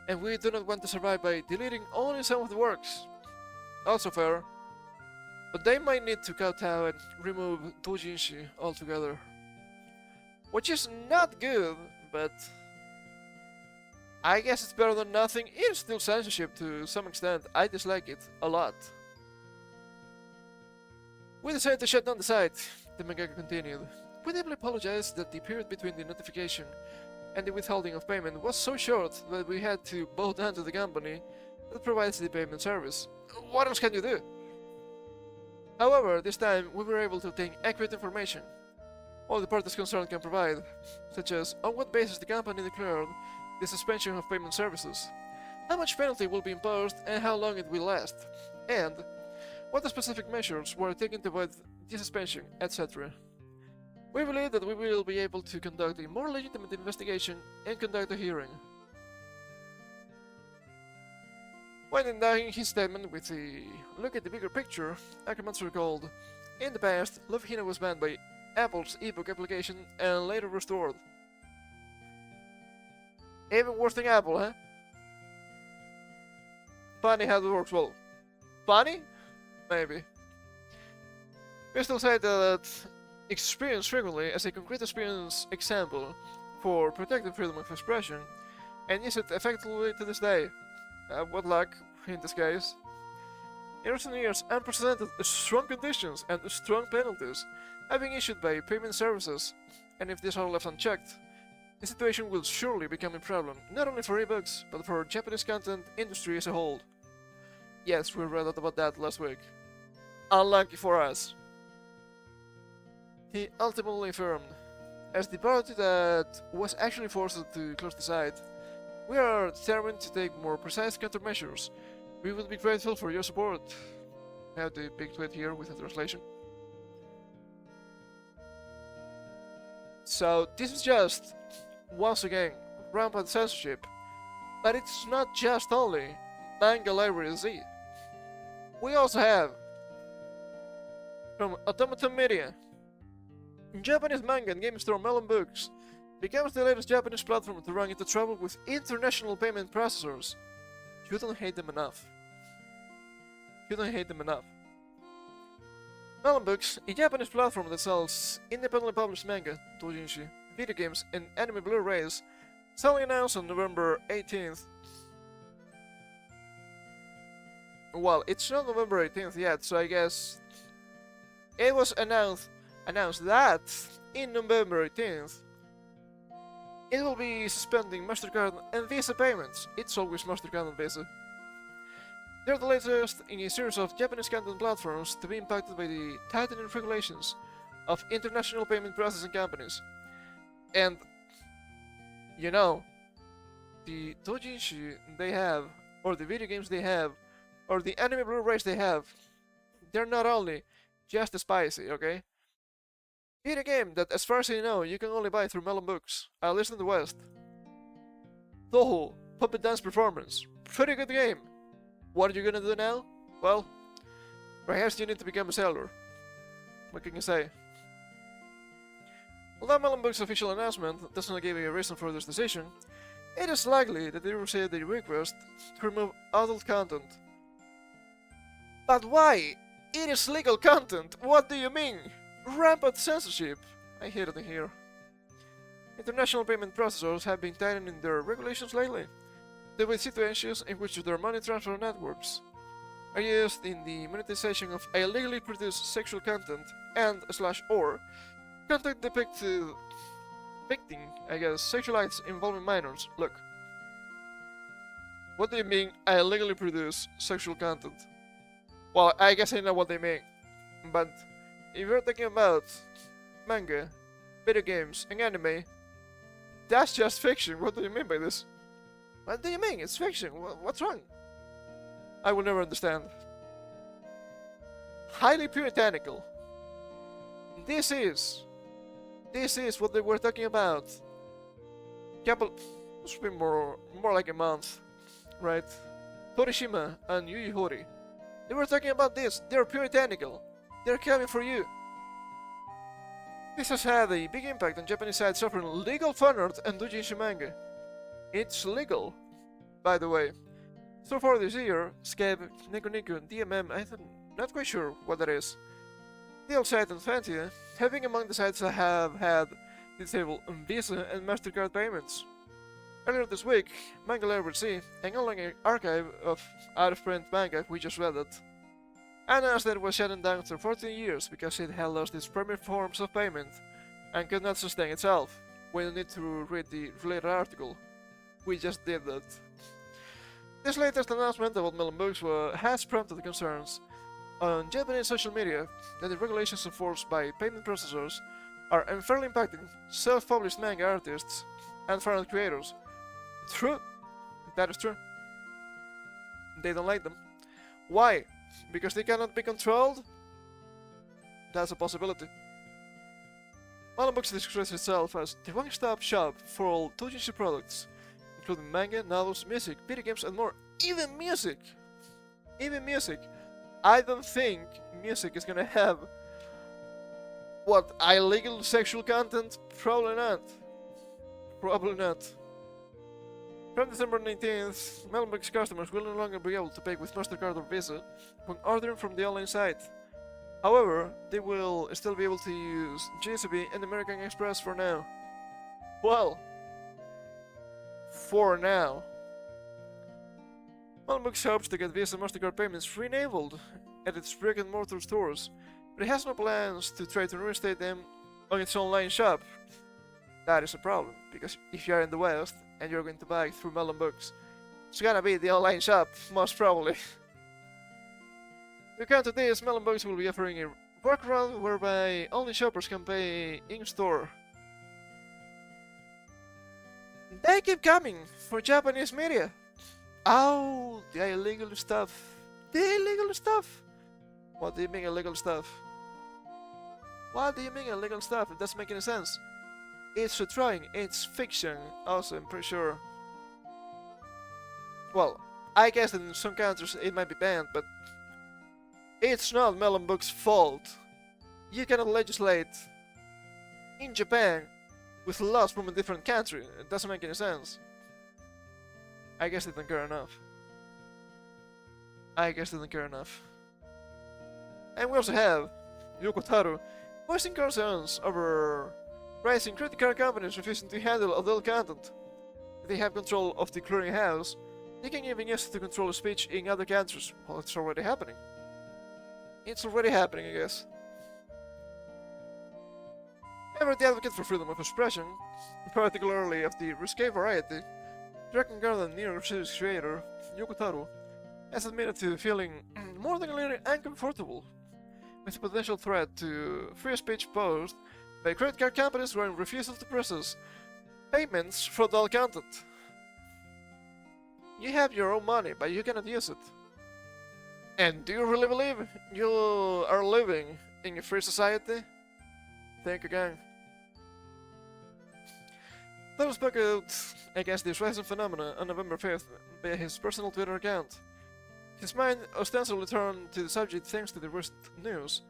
A: and we do not want to survive by deleting only some of the works. Also fair, but they might need to cut out and remove doujinshi altogether. Which is not good, but I guess it's better than nothing. It is still censorship to some extent. I dislike it a lot. We decided to shut down the site, the mangaka continued. We deeply apologize that the period between the notification and the withholding of payment was so short that we had to bow down to the company that provides the payment service. What else can you do? However, this time we were able to obtain accurate information all the parties concerned can provide, such as on what basis the company declared the suspension of payment services, how much penalty will be imposed and how long it will last, and what the specific measures were taken to avoid the suspension, etc. We believe that we will be able to conduct a more legitimate investigation and conduct a hearing. When ending his statement with a look at the bigger picture, Akamatsu recalled, in the past, Love Hina was banned by Apple's ebook application and later restored. Even worse than Apple, huh? Funny how it works. Well, funny? Maybe. We still say that experience frequently as a concrete experience example for protecting freedom of expression and use it effectively to this day. What luck in this case. In recent years, unprecedented strong conditions and strong penalties have been issued by payment services, and if these are left unchecked, the situation will surely become a problem, not only for ebooks, but for Japanese content industry as a whole. Yes, we read about that last week. Unlucky for us. He ultimately affirmed, as the party that was actually forced to close the site, we are determined to take more precise countermeasures. We would be grateful for your support. I have the big tweet here with a translation. So this is just, once again, rampant censorship. But it's not just only Manga Library Z. We also have, from Automaton Media, Japanese manga and game store Melon Books becomes the latest Japanese platform to run into trouble with international payment processors. You don't hate them enough. You don't hate them enough. Melon Books, a Japanese platform that sells independently published manga, doujinshi, video games, and anime Blu-rays, suddenly announced on November 18th. Well, it's not November 18th yet, so I guess it was announced that in November 18th it will be suspending MasterCard and Visa payments. It's always MasterCard and Visa. They're the latest in a series of Japanese content platforms to be impacted by the tightening regulations of international payment processing companies. And, you know, the doujinshi they have, or the video games they have, or the anime Blu-rays they have, they're not only just spicy, okay? Video game that, as far as I know, you can only buy through Melon Books, at least in the West. Toho, Puppet Dance Performance. Pretty good game. What are you gonna do now? Well, perhaps you need to become a sailor. What can you say? Although Melon Books' official announcement does not give you a reason for this decision, it is likely that they received a request to remove adult content. But why? It is legal content! What do you mean? Rampant censorship! I hate it in here. International payment processors have been tightening their regulations lately. There were situations in which their money transfer networks are used in the monetization of illegally produced sexual content and/or content depicting, I guess, sexual acts involving minors. Look. What do you mean illegally produce sexual content? Well, I guess I know what they mean. But if you're talking about manga, video games, and anime, that's just fiction. What do you mean by this? What do you mean? It's fiction. What's wrong? I will never understand. Highly puritanical. This is what they were talking about. It should be more like a month, right? Torishima and Yui Hori. They were talking about this. They're puritanical. They're coming for you. This has had a big impact on Japanese sites offering legal fan art and doujinshi manga. It's legal, by the way. So far this year, Scape, Niku, DMM, I'm not quite sure what that is. The site and Fantia have been among the sites that have had disabled Visa and MasterCard payments. Earlier this week, Manga Library Z, an online archive of out-of-print manga, we just read it, announced that it was shutting down after 14 years because it had lost its primary forms of payment and could not sustain itself. We don't need to read the related article. We just did that. This latest announcement about Melon Books has prompted concerns on Japanese social media that the regulations enforced by payment processors are unfairly impacting self-published manga artists and fan art creators. True. That is true. They don't like them. Why? Because they cannot be controlled? That's a possibility. Melon Books describes itself as the one-stop shop for all doujinshi products, including manga, novels, music, video games, and more. Even music! Even music! I don't think music is gonna have... what, illegal sexual content? Probably not. Probably not. From December 19th, Melon Books customers will no longer be able to pay with MasterCard or Visa when ordering from the online site. However, they will still be able to use JCB and American Express for now. Well, for now. Melon Books hopes to get Visa and MasterCard payments re-enabled at its brick-and-mortar stores, but it has no plans to try to reinstate them on its online shop. That is a problem, because if you are in the West and you're going to buy through Melon Books, it's gonna be the online shop, most probably. To counter this, Melon Books will be offering a workaround whereby only shoppers can pay in-store. They keep coming for Japanese media. Oh, the illegal stuff. The illegal stuff. What do you mean illegal stuff? What do you mean illegal stuff? It doesn't make any sense. It's trying. It's fiction. Also, I'm pretty sure. Well, I guess in some countries it might be banned, but it's not Melon Book's fault. You cannot legislate in Japan with laws from a different country. It doesn't make any sense. I guess they don't care enough. I guess they don't care enough. And we also have Yokotaro voicing concerns over rising credit card companies refusing to handle adult content. If they have control of the clearinghouse, they can even use it to control speech in other countries. Well, it's already happening. It's already happening, I guess. Ever the advocate for freedom of expression, particularly of the risque variety, Dragon Garden New series creator, Yokotaro, has admitted to feeling more than a little uncomfortable with the potential threat to free speech posed by credit card companies during refusal to process payments for adult content. You have your own money, but you cannot use it. And do you really believe you are living in a free society? Think again. Taro spoke out against this rising phenomenon on November 5th via his personal Twitter account. His mind ostensibly turned to the subject thanks to the recent news.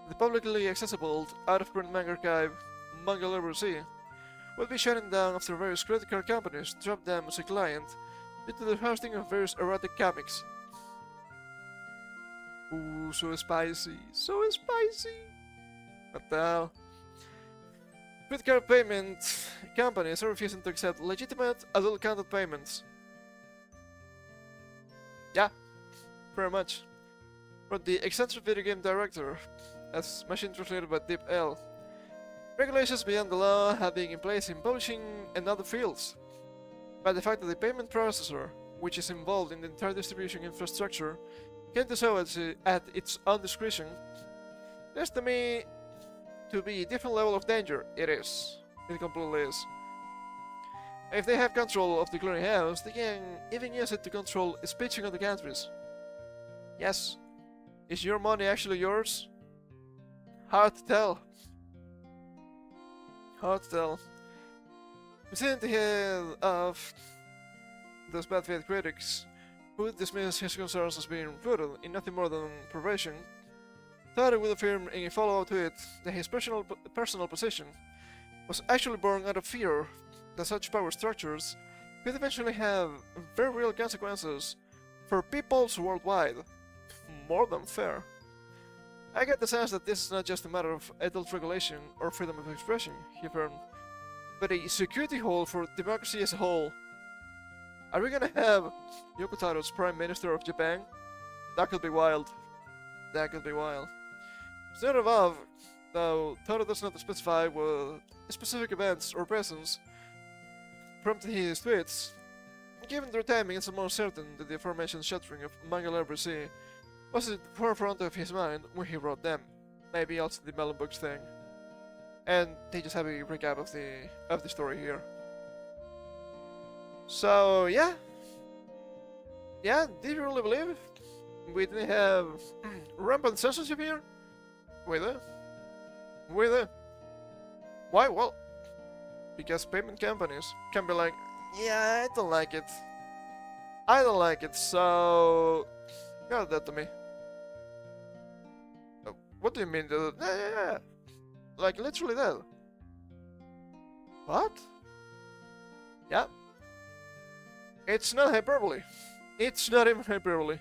A: The publicly accessible out-of-print manga archive, Manga Library will be shutting down after various credit card companies dropped them as a client due to the hosting of various erotic comics. Ooh, so spicy, so spicy! What the hell? Credit card payment companies are refusing to accept legitimate adult content payments. Yeah, pretty much. But the eccentric video game director, as machine translated by Deep L, regulations beyond the law have been in place in publishing and other fields. But the fact that the payment processor, which is involved in the entire distribution infrastructure, can do so at its own discretion, seems to me to be a different level of danger. It is. It completely is. If they have control of the clearinghouse, they can even use it to control speech in other countries. Yes. Is your money actually yours? Hard to tell. Hard to tell. We see in the head of those bad faith critics who dismiss his concerns as being rooted in nothing more than perversion. Taro would affirm in a follow-up tweet that his personal position was actually born out of fear that such power structures could eventually have very real consequences for peoples worldwide. More than fair. I get the sense that this is not just a matter of adult regulation or freedom of expression, he affirmed, but a security hole for democracy as a whole. Are we gonna have Yokotaro's Prime Minister of Japan? That could be wild. That could be wild. Instead above, though Taro does not specify what specific events or presence prompted his tweets, given their timing it's almost certain that the aforementioned shuttering of Manga Library was at the forefront of his mind when he wrote them. Maybe also the Melon Books thing. And they just have a recap of the story here. So yeah. Yeah, did you really believe we didn't have rampant censorship here? Wait there. Wait there. Why? Well, because payment companies can be like, yeah, I don't like it. I don't like it, so got that to me. What do you mean? Yeah. Like literally that. What? Yeah. It's not hyperbole. It's not even hyperbole.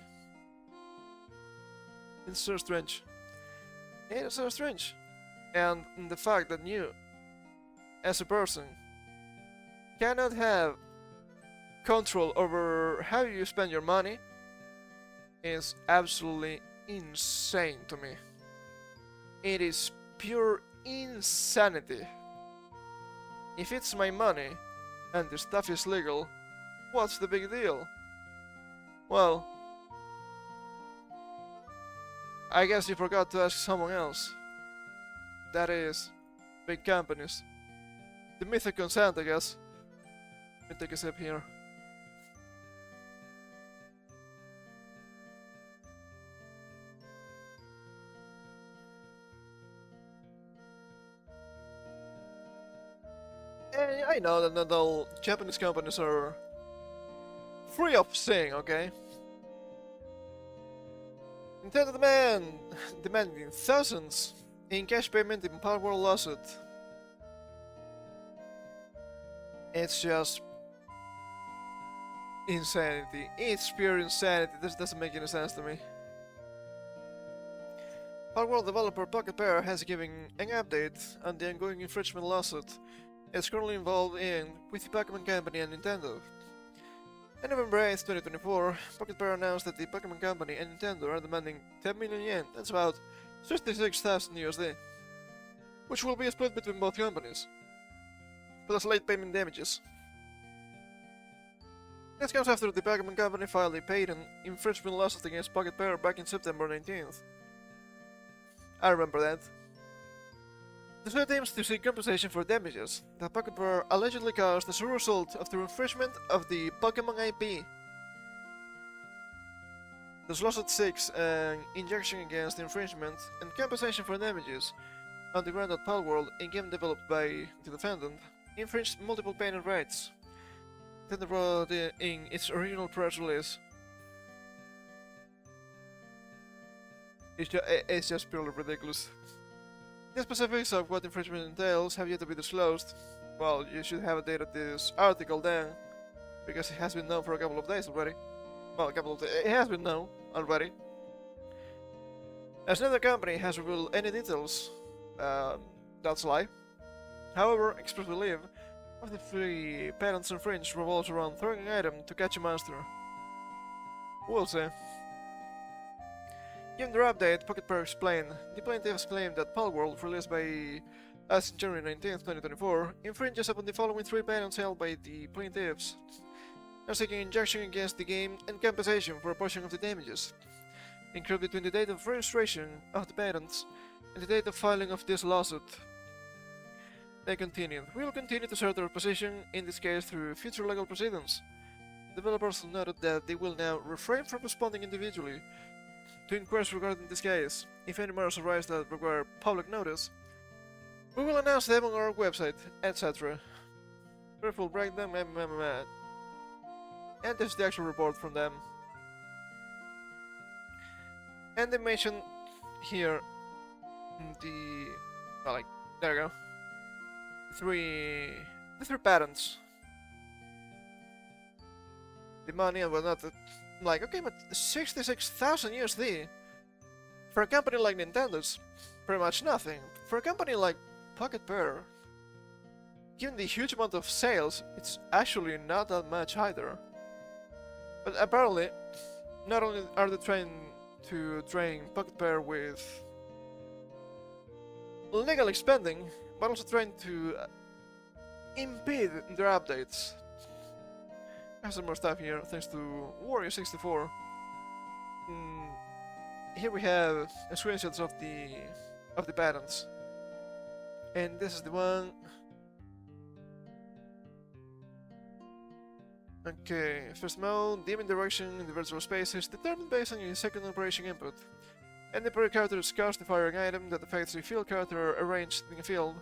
A: It's so strange. It is so strange. And the fact that you, as a person, cannot have control over how you spend your money is absolutely insane to me. It is pure insanity. If it's my money and the stuff is legal, what's the big deal? Well, I guess you forgot to ask someone else. That is big companies. The mythic consent, I guess. Let me take a sip here. I know that not all Japanese companies are free of saying, okay? Nintendo demanding thousands in cash payment in Power World lawsuit. It's just insanity. It's pure insanity. This doesn't make any sense to me. Power World developer Pocket Pair has given an update on the ongoing infringement lawsuit it's currently involved in with the Pokemon Company and Nintendo. On November 8, 2024, Pocket Pair announced that the Pokemon Company and Nintendo are demanding 10 million yen, that's about 66,000 USD, which will be split between both companies, plus late payment damages. This comes after the Pokemon Company filed a patent infringement lawsuit against Pocket Pair back in September 19th. I remember that. The suit aims to seek compensation for damages that Pocket Pair allegedly caused as a result of the infringement of the Pokemon IP. This lawsuit seeks an injunction against the infringement and compensation for damages on the ground that Palworld, a game developed by the defendant, infringed multiple patent rights. Nintendo wrote in its original press release. It's just purely ridiculous. The specifics of what infringement entails have yet to be disclosed. Well, you should have dated this article then, because it has been known for a couple of days already. Well, it has been known already. As neither company has revealed any details, that's a lie. However, express belief of the three patents infringed revolves around throwing an item to catch a monster. We'll see. Given their update, Pocket Pair explained, the plaintiffs claim that Palworld, released by us on January 19, 2024, infringes upon the following three patents held by the plaintiffs, are seeking injunction against the game and compensation for a portion of the damages, incurred between the date of registration of the patents and the date of filing of this lawsuit. They continued, we will continue to assert our position in this case through future legal proceedings. Developers noted that they will now refrain from responding individually to inquiries regarding this case. If any matters arise that require public notice, we will announce them on our website, etc. Careful breakdown, and this is the actual report from them. And they mention here the, well, like, there you go, the three patents. The money and whatnot. Like, okay, but 66,000 USD for a company like Nintendo's pretty much nothing. For a company like Pocket Pair, given the huge amount of sales, it's actually not that much either. But apparently, not only are they trying to train Pocket Pair with legal spending, but also trying to impede their updates. I have some more stuff here, thanks to Warrior64. Here we have screenshots of the patents, and this is the one. Okay, first mode, the aiming direction in the virtual space is determined based on your second operation input, and the per character discards the firing item that affects a field character arranged in a field.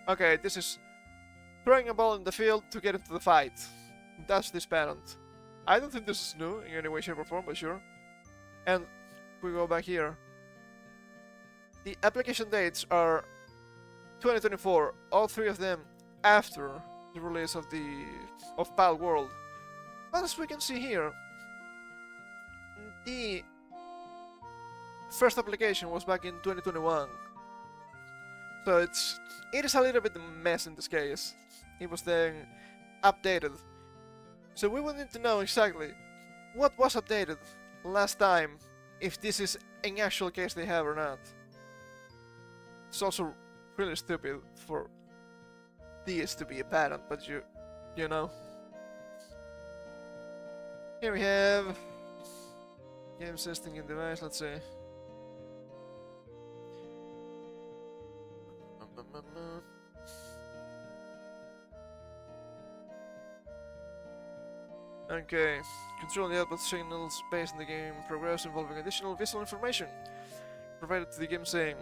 A: Okay, this is throwing a ball in the field to get into the fight. That's this patent. I don't think this is new in any way, shape or form, but sure. And we go back here. The application dates are 2024, all three of them after the release of Palworld. But as we can see here, the first application was back in 2021. So it is a little bit of a mess in this case. It was then updated. So we will need to know exactly what was updated last time, if this is an actual case they have or not. It's also really stupid for this to be a patent, but you know. Here we have game system and device, let's see. Okay, control the output signals based on the game progress involving additional visual information provided to the game saying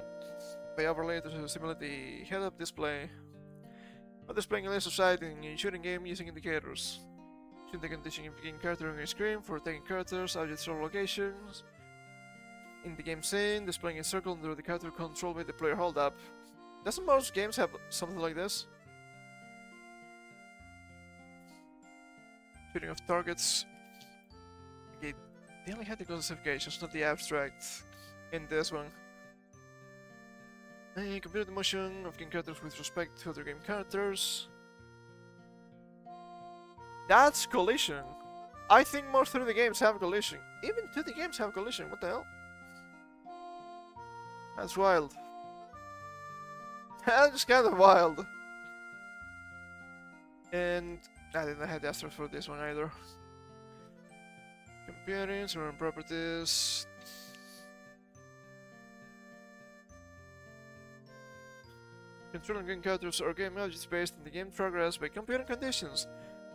A: by overlay to simulate the head-up display or displaying a list of sight in a shooting game using indicators. Choose the condition of the game character on your screen for taking characters, objects or locations. In the game scene, displaying a circle under the character controlled by the player hold-up. Doesn't most games have something like this? Shooting of targets. Okay, they only had the classifications, not the abstract in this one. Compare the motion of game characters with respect to other game characters. That's collision. I think most 3D games have collision. Even 2D games have collision. What the hell? That's wild. That's kind of wild. And I didn't have the asterisk for this one either. Comparing surrounding properties. Controlling game characters or game objects based on the game progress by computing conditions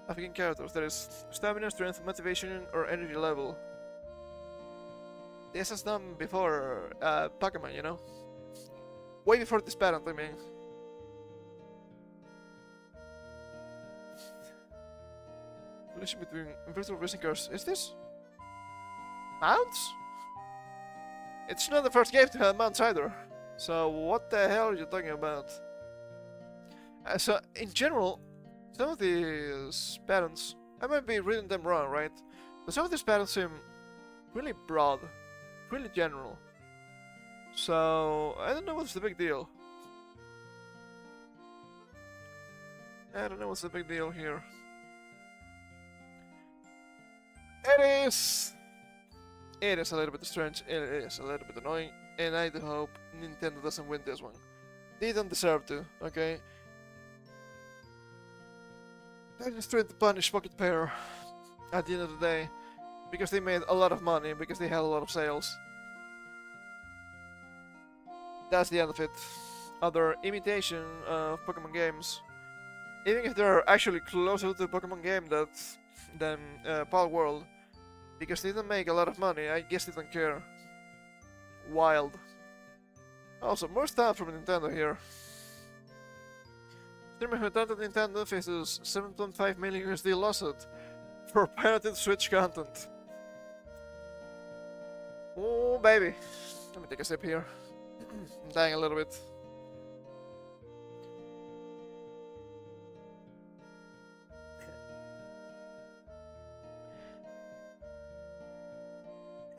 A: of game characters, that is, stamina, strength, motivation, or energy level. This is done before Pokemon, you know? Way before this patent, I mean. Relation between virtual racing cars. Is this mounts? It's not the first game to have mounts either. So what the hell are you talking about? So in general, some of these patents, I might be reading them wrong, right? But some of these patents seem really broad, really general. So I don't know what's the big deal. I don't know what's the big deal here. It is a little bit strange, it is a little bit annoying, and I do hope Nintendo doesn't win this one. They don't deserve to, okay? They're just trying to punish Pocket Pair at the end of the day, because they made a lot of money, because they had a lot of sales. That's the end of it. Other imitation of Pokemon games, even if they're actually closer to a Pokemon game than Pal World, because they don't make a lot of money, I guess they don't care. Wild. Also, more stuff from Nintendo here. Streamer who attempted Nintendo faces 7.5 million USD lawsuit for pirated Switch content. Oh baby. Let me take a sip here. I'm dying a little bit.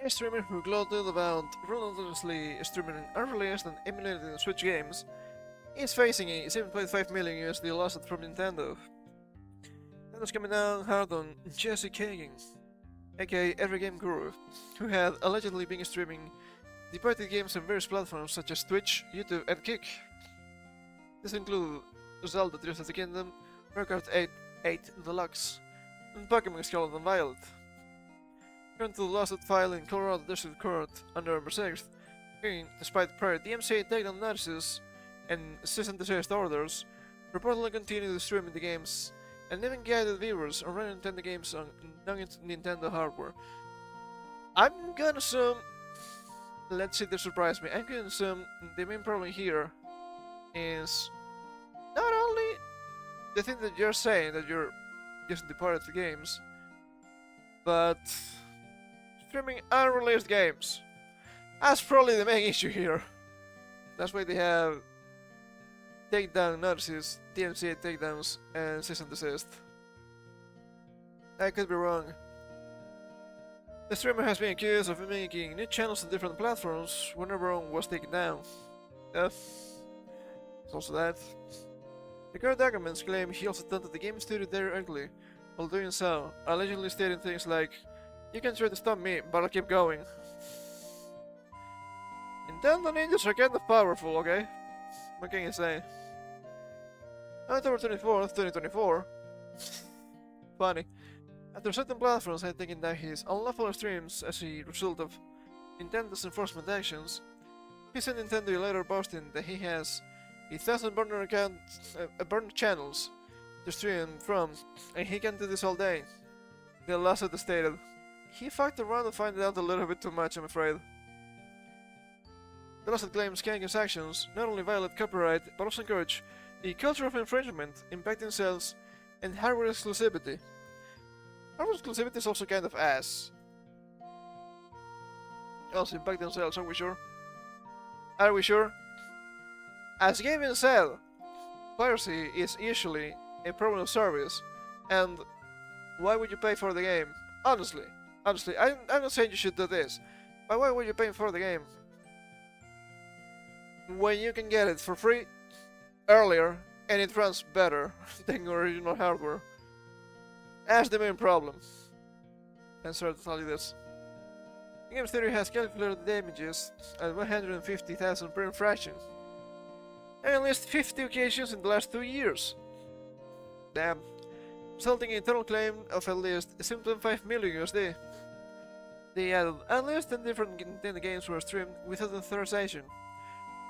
A: A streamer who gloated about relentlessly streaming unreleased and emulated Switch games is facing a 7.5 million USD lawsuit from Nintendo. That was coming down hard on Jesse Kagan, aka Every Game Guru, who had allegedly been streaming the pirated games on various platforms such as Twitch, YouTube, and Kick. This included Zelda Tears of the Kingdom, Mario Kart 8 Deluxe, and Pokemon Scarlet and Violet. According to the lawsuit filed in Colorado District Court on November 6th, despite prior DMCA takedown notices and cease and desist orders, reportedly continued streaming the games and even guided viewers on running Nintendo games on non-Nintendo hardware. I'm gonna assume, let's see if they surprise me, I'm gonna assume the main problem here is not only the thing that you're saying, that you're using the pirated games, but streaming unreleased games. That's probably the main issue here. That's why they have takedown notices, DMCA takedowns, and cease and desist. I could be wrong. The streamer has been accused of making new channels on different platforms whenever one was taken down. It's also that. The court documents claim he also taunted the game studio directly while doing so, allegedly stating things like, "You can try to stop me, but I'll keep going." Nintendo ninjas are kind of powerful, okay? What can you say? On October 24th, 2024, funny, after certain platforms had taken down his unlawful streams as a result of Nintendo's enforcement actions, he sent Nintendo a letter boasting that he has He doesn't burner accounts, burner channels to stream from, and he can do this all day. The lawsuit stated. He fucked around and found out a little bit too much, I'm afraid. The lawsuit claims Kanga's actions not only violate copyright, but also encourage a culture of infringement, impacting sales, and hardware exclusivity. Hardware exclusivity is also kind of ass. Also impacting sales, are we sure? Are we sure? As Gavin said, piracy is usually a problem of service, and why would you pay for the game? Honestly, I'm not saying you should do this, but why would you pay for the game when you can get it for free earlier and it runs better than original hardware? That's the main problem. And sorry to tell you this. Game Theory has calculated the damages at 150,000 per infraction, and at least 50 occasions in the last 2 years. Damn. Resulting in a total claim of at least 7.5 million USD. They added at least 10 different Nintendo games were streamed without authorization,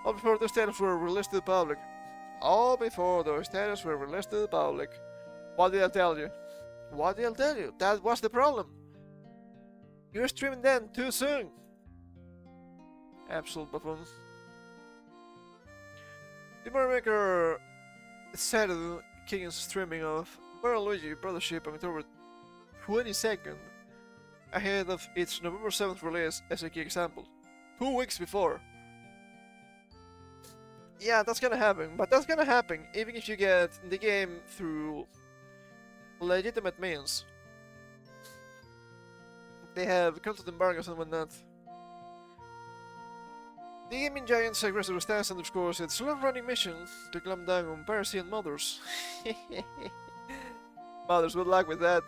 A: all before those titles were released to the public. All before those titles were released to the public. What did I tell you? What did I tell you? That was the problem. You're streaming them too soon. Absolute buffoon. The Mario Maker decided kicking streaming of Mario Luigi Brothership on October 22nd, ahead of its November 7th release as a key example. 2 weeks before. Yeah, that's gonna happen, but that's gonna happen even if you get the game through legitimate means. They have content embargoes and whatnot. The gaming giant's aggressive stance underscores its long-running mission to clamp down on piracy and modders. Modders, good luck with that.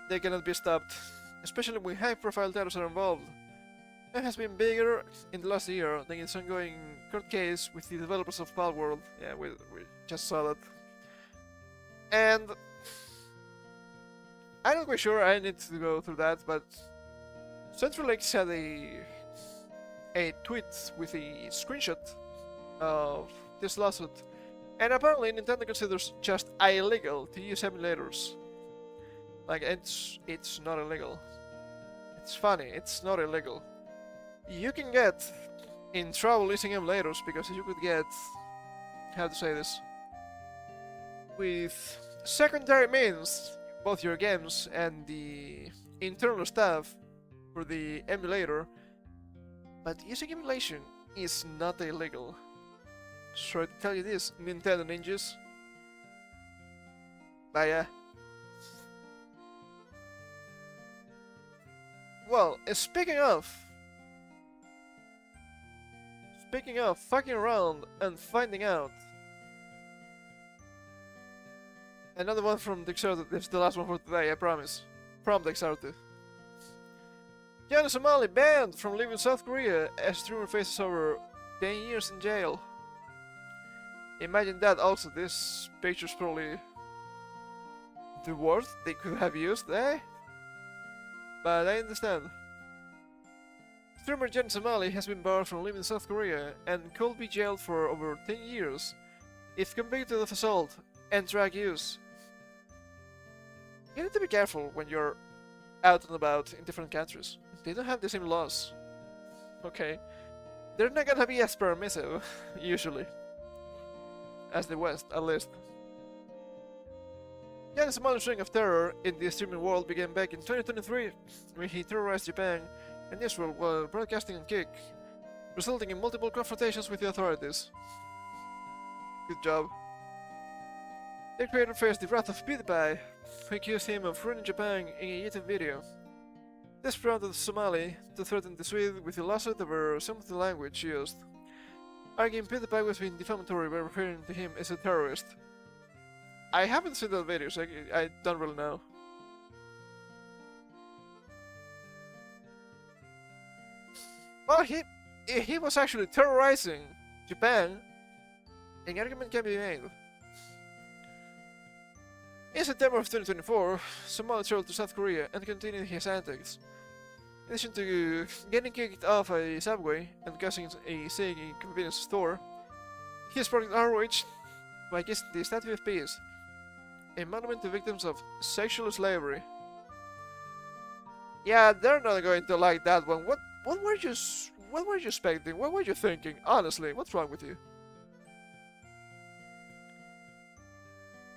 A: They cannot be stopped, especially when high-profile titles are involved. It has been bigger in the last year than its ongoing court case with the developers of Palworld. Yeah, we just saw that. And I'm not quite sure I need to go through that, but Central Lakes had a tweet with a screenshot of this lawsuit, and apparently Nintendo considers just illegal to use emulators. Like, it's not illegal. It's funny, it's not illegal. You can get in trouble using emulators because you could get, how to say this, with secondary means, both your games and the internal stuff for the emulator, but using emulation is not illegal. Sorry to tell you this, Nintendo ninjas. But yeah. Well, speaking of fucking around and finding out, another one from Dexarty. This is the last one for today, I promise. From Dexarty. Johnny Somali banned from leaving South Korea as streamer faces over 10 years in jail. Imagine that. Also, this picture's probably the worst they could have used, eh? But I understand. Streamer Johnny Somali has been barred from leaving South Korea and could be jailed for over 10 years if convicted of assault and drug use. You need to be careful when you're out and about in different countries. They don't have the same laws. Okay? They're not gonna be as permissive, usually, as the West, at least. Johnny's Somali's reign of terror in the streaming world began back in 2023, when he terrorized Japan and Israel while broadcasting on Kick, resulting in multiple confrontations with the authorities. Good job. The creator faced the wrath of PewDiePie, who accused him of ruining Japan in a YouTube video. This prompted Somali to threaten the Swede with a lawsuit over some of the language used, arguing PewDiePie was being defamatory by referring to him as a terrorist. I haven't seen that video, so I don't really know. Well, he was actually terrorizing Japan. An argument can be made. In September of 2024, Somali traveled to South Korea and continued his antics. In addition to getting kicked off a subway and causing a scene in a convenience store, he is sparking outrage by kissing the Statue of Peace, a monument to victims of sexual slavery. Yeah, they're not going to like that one. What were you expecting? What were you thinking? Honestly, what's wrong with you?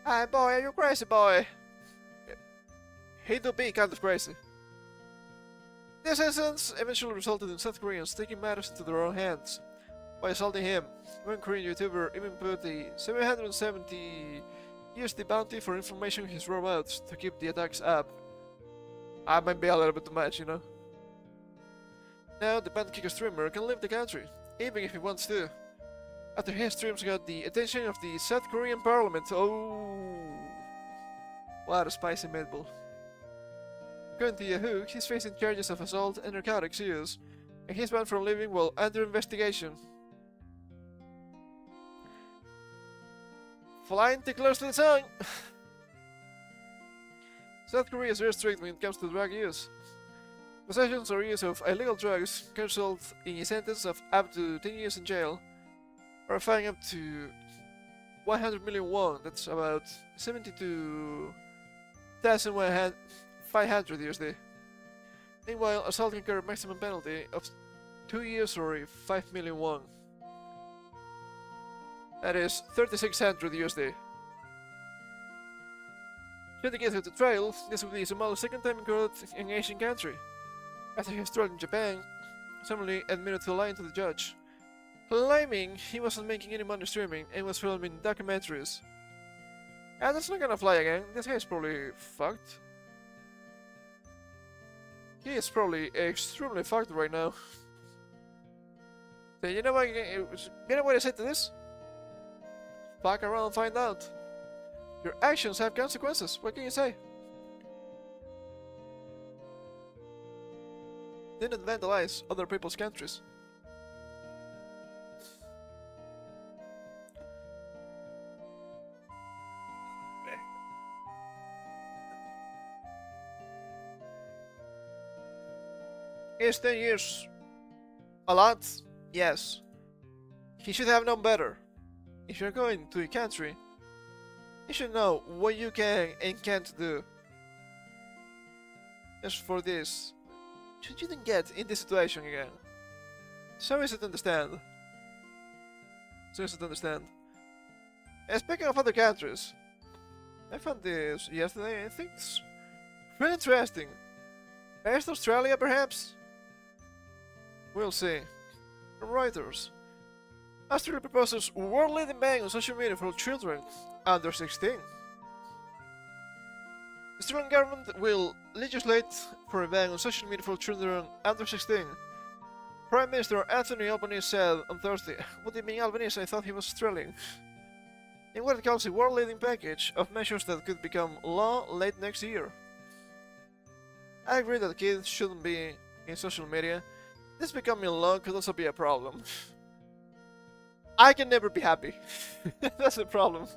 A: Hey boy, are you crazy boy? He do be kind of crazy. This incident eventually resulted in South Koreans taking matters into their own hands by assaulting him. One Korean YouTuber even put a 770 USD bounty for information he's rolled out to keep the attacks up. I might be a little bit too much, you know. Now the band-kicker streamer can leave the country, even if he wants to, after his streams got the attention of the South Korean parliament. Oh, what a spicy meatball. According to Yahoo, he's facing charges of assault and narcotics use, and he's banned from leaving while under investigation. Flying too close to the sun! South Korea is very strict when it comes to drug use. Possession or use of illegal drugs can result in a sentence of up to 10 years in jail, or a fine up to 100 million won, that's about 72,500 USD. Meanwhile, assault can carry a maximum penalty of 2 years or 5 million won. That is 3,600 USD. Should he get through the trial, this would be Somalia's second time in court in an Asian country. After his trial in Japan, Somali admitted to lying to the judge, claiming he wasn't making any money streaming and was filming documentaries. Ah, that's not gonna fly again. This guy is probably fucked. He is probably extremely fucked right now. So you know what I said to this? Fuck around and find out. Your actions have consequences. What can you say? Didn't vandalize other people's countries. Is 10 years a lot? Yes. He should have known better. If you're going to a country, you should know what you can and can't do. As for this, you didn't get in this situation again. So easy to understand. So easy to understand. And speaking of other countries, I found this yesterday. I think it's really interesting. Best Australia, perhaps? We'll see. From Reuters. Australia proposes world-leading ban on social media for children under 16. The Australian government will legislate for a ban on social media for children under 16. Prime Minister Anthony Albanese said on Thursday. What do you mean Albanese? I thought he was Australian. In what it calls a world-leading package of measures that could become law late next year. I agree that kids shouldn't be in social media. This becoming law could also be a problem. I can never be happy. That's the problem.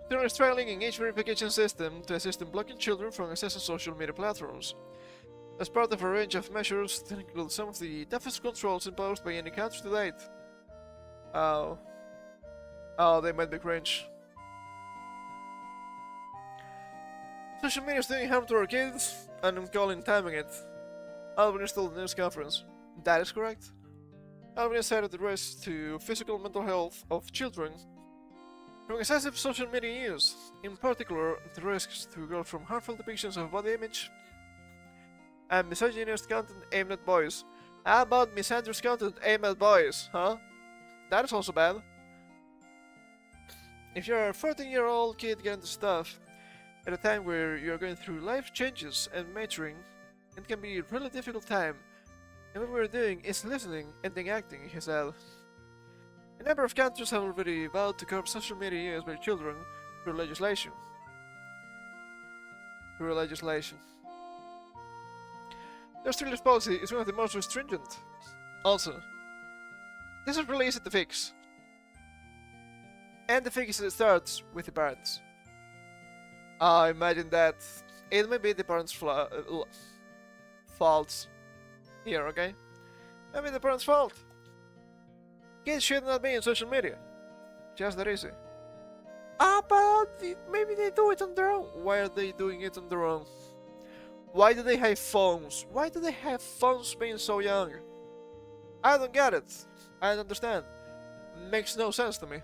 A: They're installing an age verification system to assist in blocking children from accessing social media platforms. As part of a range of measures that include some of the toughest controls imposed by any country to date. Oh, they might be cringe. Social media is doing harm to our kids, and I'm calling timing it. Albanese told the news conference. That is correct. Albanese cited the risk to physical and mental health of children from excessive social media use, in particular the risks to go from harmful depictions of body image and misogynist content aimed at boys. How about misandrous content aimed at boys, huh? That is also bad. If you're a 14-year-old kid getting into stuff at a time where you're going through life changes and maturing, it can be a really difficult time, and what we're doing is listening and then acting, he said. A number of countries have already vowed to curb social media use by children through legislation. The Australia's policy is one of the most stringent. Also, this is really easy to fix. And the fix starts with the parents. Imagine that. It may be the parents' faults here, okay? Maybe the parents' fault. Kids should not be on social media. Just that easy. Ah, but maybe they do it on their own. Why are they doing it on their own? Why do they have phones? Why do they have phones being so young? I don't get it. I don't understand. Makes no sense to me.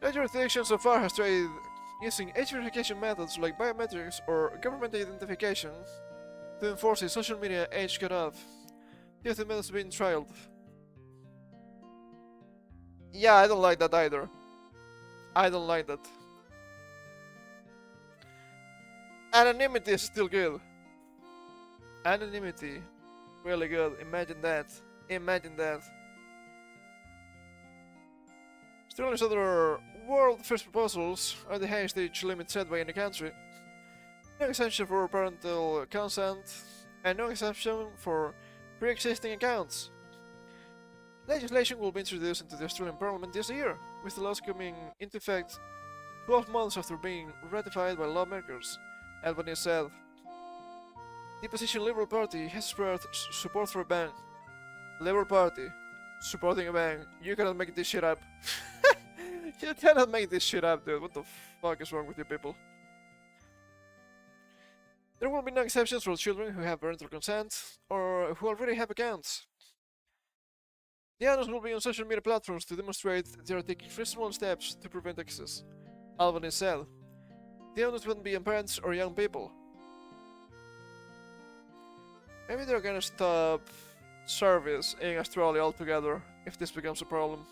A: The jurisdiction so far has tried using age verification methods like biometrics or government identification to enforce a social media age cutoff. The other methods being trialed. Yeah, I don't like that either. I don't like that. Anonymity is still good. Anonymity. Really good. Imagine that. Imagine that. Australia's other world first proposals are the highest age limit set by any country. No exemption for parental consent, and no exemption for pre-existing accounts. Legislation will be introduced into the Australian Parliament this year, with the laws coming into effect 12 months after being ratified by lawmakers, Albanese said. The opposition Liberal Party has expressed support for a ban. Liberal Party supporting a ban. You cannot make this shit up. You cannot make this shit up, dude. What the fuck is wrong with you people? There will be no exceptions for children who have parental consent or who already have accounts. The owners will be on social media platforms to demonstrate they are taking reasonable steps to prevent access, Albanese said. The owners wouldn't be on parents or young people. Maybe they're gonna stop service in Australia altogether if this becomes a problem.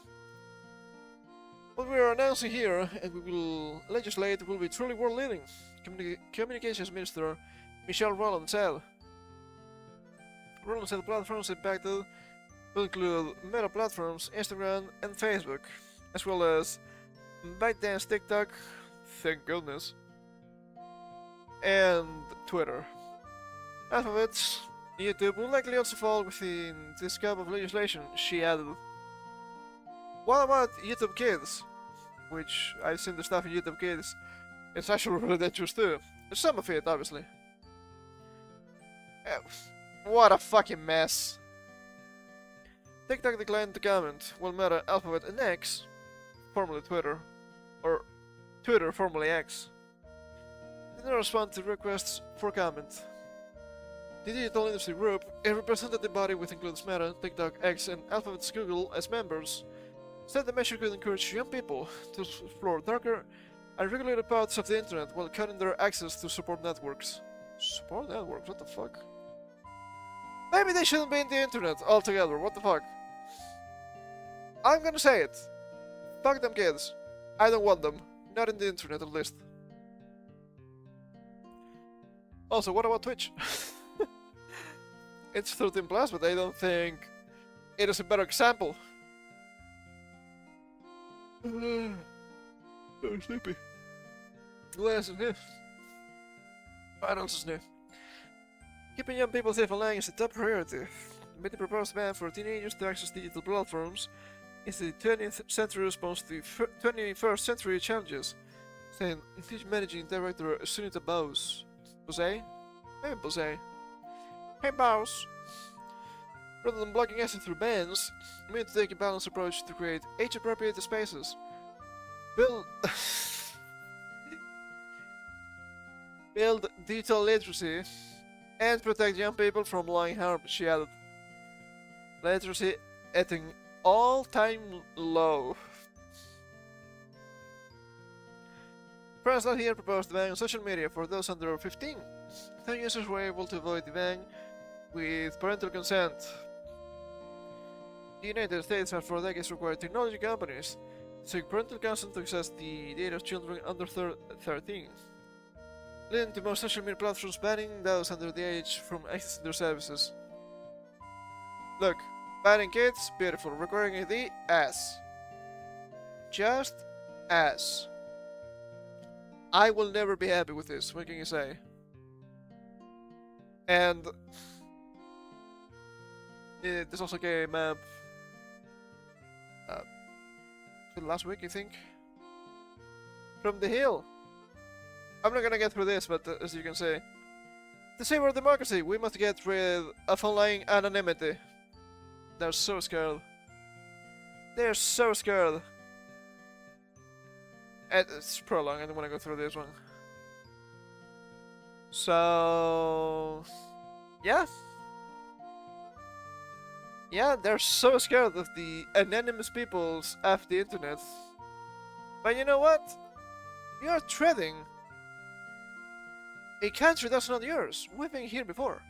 A: What we are announcing here, and we will legislate, will be truly world-leading, Communications Minister Michelle Rowland said. Rowland said platforms impacted will include Meta platforms, Instagram and Facebook, as well as ByteDance, TikTok, thank goodness, and Twitter. Alphabet, YouTube will likely also fall within the scope of legislation, she added. What about YouTube Kids? Which I've seen the stuff in YouTube Kids. It's actually really dangerous too. Some of it, obviously. What a fucking mess. TikTok declined to comment, while Meta, Alphabet, and X, formerly Twitter, or Twitter, formerly X, did not respond to requests for comment. The digital industry group, a representative body which includes Meta, TikTok, X, and Alphabet's Google as members, said the measure could encourage young people to explore darker, unregulated parts of the internet while cutting their access to support networks. Support networks? What the fuck? Maybe they shouldn't be in the internet altogether, what the fuck? I'm gonna say it. Fuck them kids. I don't want them. Not in the internet at least. Also, what about Twitch? It's 13 plus, but I don't think it is a better example. Very sleepy. What else is new? What else is new? Keeping young people safe online is a top priority. But the proposed ban for teenagers to access digital platforms is the 20th century response to 21st century challenges, saying Teach Managing Director Sunita Bose. Bose? Maybe Bose. Hey Bose! Rather than blocking access through bans, we need to take a balanced approach to create age-appropriate spaces. Build digital literacy and protect young people from online harm, she added. Literacy at an all-time low. France last year proposed a ban on social media for those under 15. No users were able to avoid the ban with parental consent. The United States has for decades required technology companies to seek parental consent to access the data of children under 13, leading to most social media platforms banning those under the age from accessing their services. Look, banning kids, beautiful. Requiring ID, ass. Just ass. I will never be happy with this, what can you say? And this also came up last week, I think, from The Hill. I'm not gonna get through this, but as you can see, to save our democracy, we must get rid of online anonymity. They're so scared. They're so scared. It's prolonged. I don't want to go through this one. So, yeah. Yeah, they're so scared of the anonymous peoples of the internet. But you know what? You're treading a country that's not yours. We've been here before.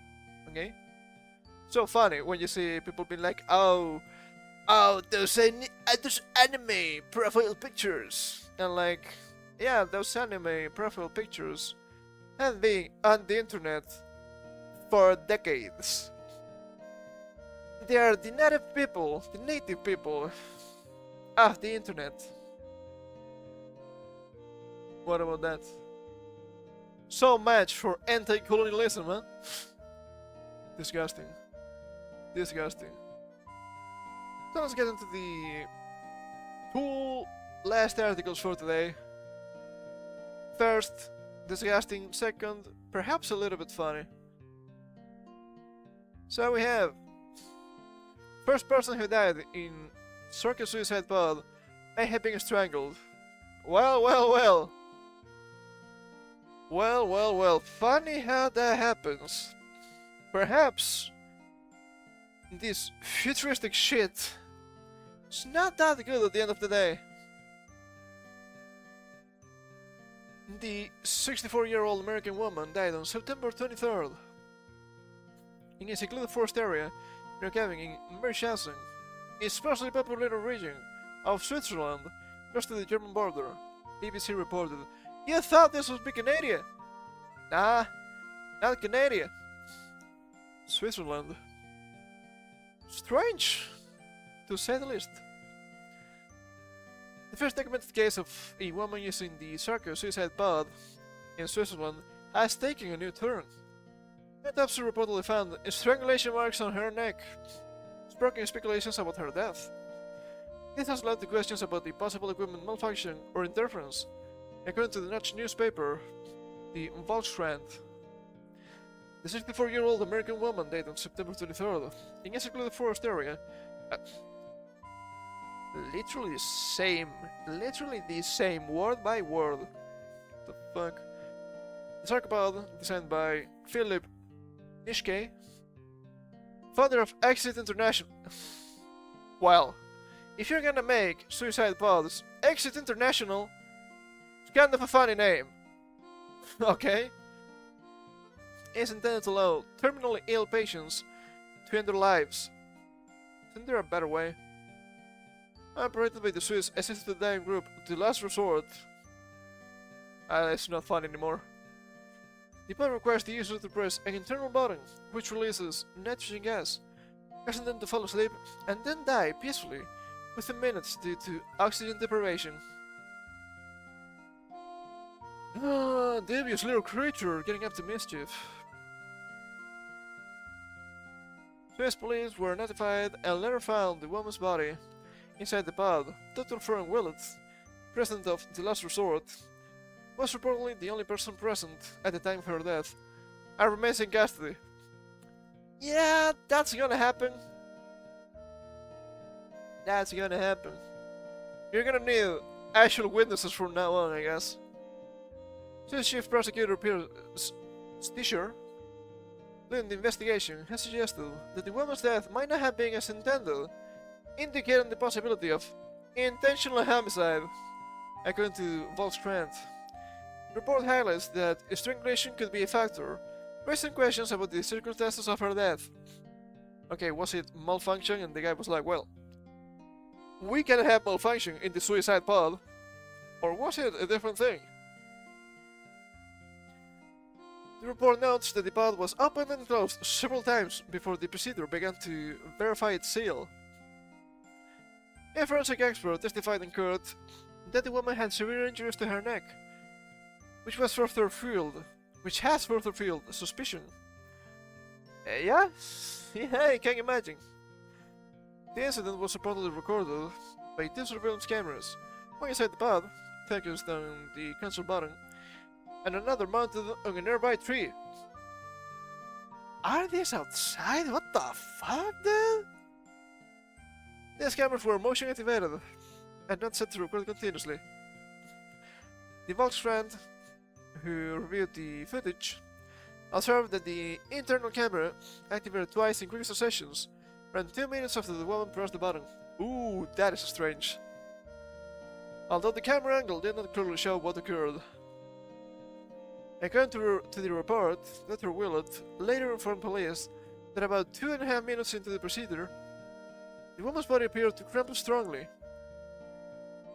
A: Okay? So funny when you see people being like, oh, those anime profile pictures. And like, yeah, those anime profile pictures have been on the internet for decades. They are the native people of the internet. What about that? So much for anti-colonialism, huh? Disgusting. Disgusting. So let's get into the two last articles for today. First, disgusting. Second, perhaps a little bit funny. So we have first person who died in circus suicide pod may have been strangled. Well, well, well. Well, well, well. Funny how that happens. Perhaps this futuristic shit is not that good at the end of the day. The 64-year-old American woman died on September 23rd in a secluded forest area near cabin in Meerschausen, a sparsely populated region of Switzerland close to the German border. BBC reported. You thought this would be Canada? Nah, not Canada. Switzerland. Strange, to say the least. The first documented case of a woman using the circus suicide pod in Switzerland has taken a new turn. Autopsy reportedly found strangulation marks on her neck, sparking speculations about her death. This has led to questions about the possible equipment malfunction or interference. According to the Dutch newspaper, the Volkskrant, the 64-year-old American woman died on September 23rd in a secluded forest area. Literally the same, word by word. What the fuck? The sarcopod, designed by Philip Nishke, founder of Exit International. Well, if you're gonna make suicide pods, Exit International, it's kind of a funny name. Okay? It's intended to allow terminally ill patients to end their lives. Isn't there a better way? Operated by the Swiss assisted dying group, The Last Resort. It's not fun anymore. The pod requires the user to press an internal button, which releases nitrogen gas, causing them to fall asleep and then die peacefully within minutes due to oxygen deprivation. Devious little creature getting up to mischief. Swiss police were notified and later found the woman's body inside the pod. Dr. Frank Willett, president of The Last Resort, was reportedly the only person present at the time of her death and remains in custody. Yeah, that's gonna happen. That's gonna happen. You're gonna need actual witnesses from now on, I guess. Swiss Chief Prosecutor Peter Stischer, leading the investigation, has suggested that the woman's death might not have been as intended, indicating the possibility of intentional homicide, according to Volkskrant. The report highlights that strangulation could be a factor, raising questions about the circumstances of her death. Okay, was it malfunction? And the guy was like, well, we can have malfunction in the suicide pod. Or was it a different thing? The report notes that the pod was opened and closed several times before the procedure began to verify its seal. A forensic expert testified in court that the woman had severe injuries to her neck, which has further fueled suspicion. Yeah, I can imagine. The incident was reportedly recorded by two surveillance cameras, one inside the pod, focused on the cancel button, and another mounted on a nearby tree. Are these outside? What the fuck, dude? These cameras were motion activated and not set to record continuously. The Vox friend who reviewed the footage observed that the internal camera, activated twice in quick successions, ran 2 minutes after the woman pressed the button. Ooh, that is strange. Although the camera angle did not clearly show what occurred. According to the report, Dr. Willett later informed police that about 2.5 minutes into the procedure, the woman's body appeared to crumple strongly.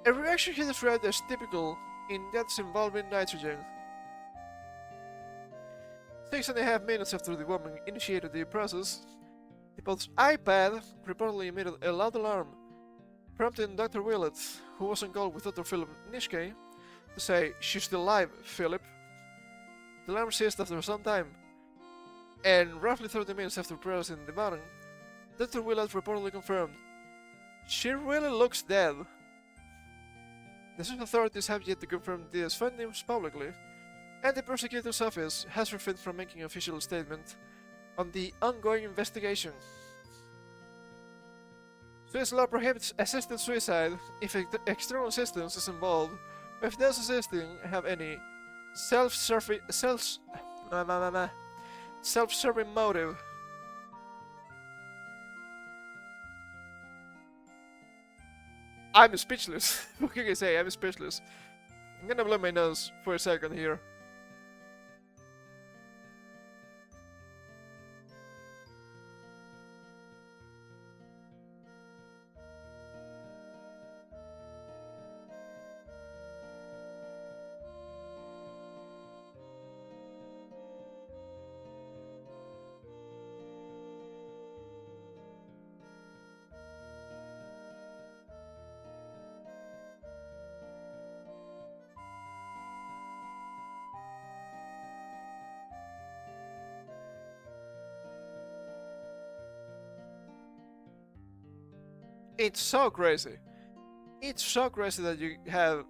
A: A reaction he described as typical in deaths involving nitrogen. 6.5 minutes after the woman initiated the process, the boat's iPad reportedly emitted a loud alarm, prompting Dr. Willett, who was on call with Dr. Philip Nishke, to say, "She's still alive, Philip." The alarm ceased after some time, and roughly 30 minutes after pressing the button, Dr. Willett reportedly confirmed, "She really looks dead." The Swiss authorities have yet to confirm these findings publicly, and the prosecutor's office has refrained from making an official statement on the ongoing investigation. Swiss law prohibits assisted suicide if external assistance is involved, or if those assisting have any self-serving motive. I'm speechless. What can I say? I'm speechless. I'm gonna blow my nose for a second here. It's so crazy. It's so crazy that you have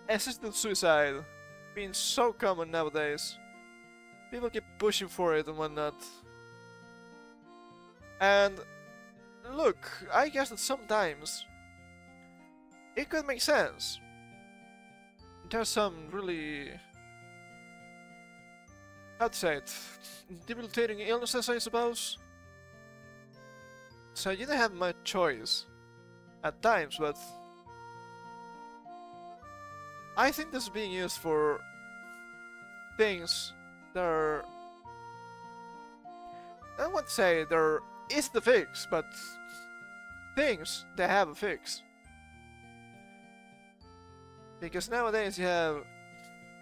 A: assisted suicide being so common nowadays. People keep pushing for it and whatnot. And look, I guess that sometimes it could make sense. There's some really, how to say it, debilitating illnesses, I suppose. So you don't have much choice at times, but I think this is being used for things that are, I don't want to say there is the fix, but things that have a fix. Because nowadays you have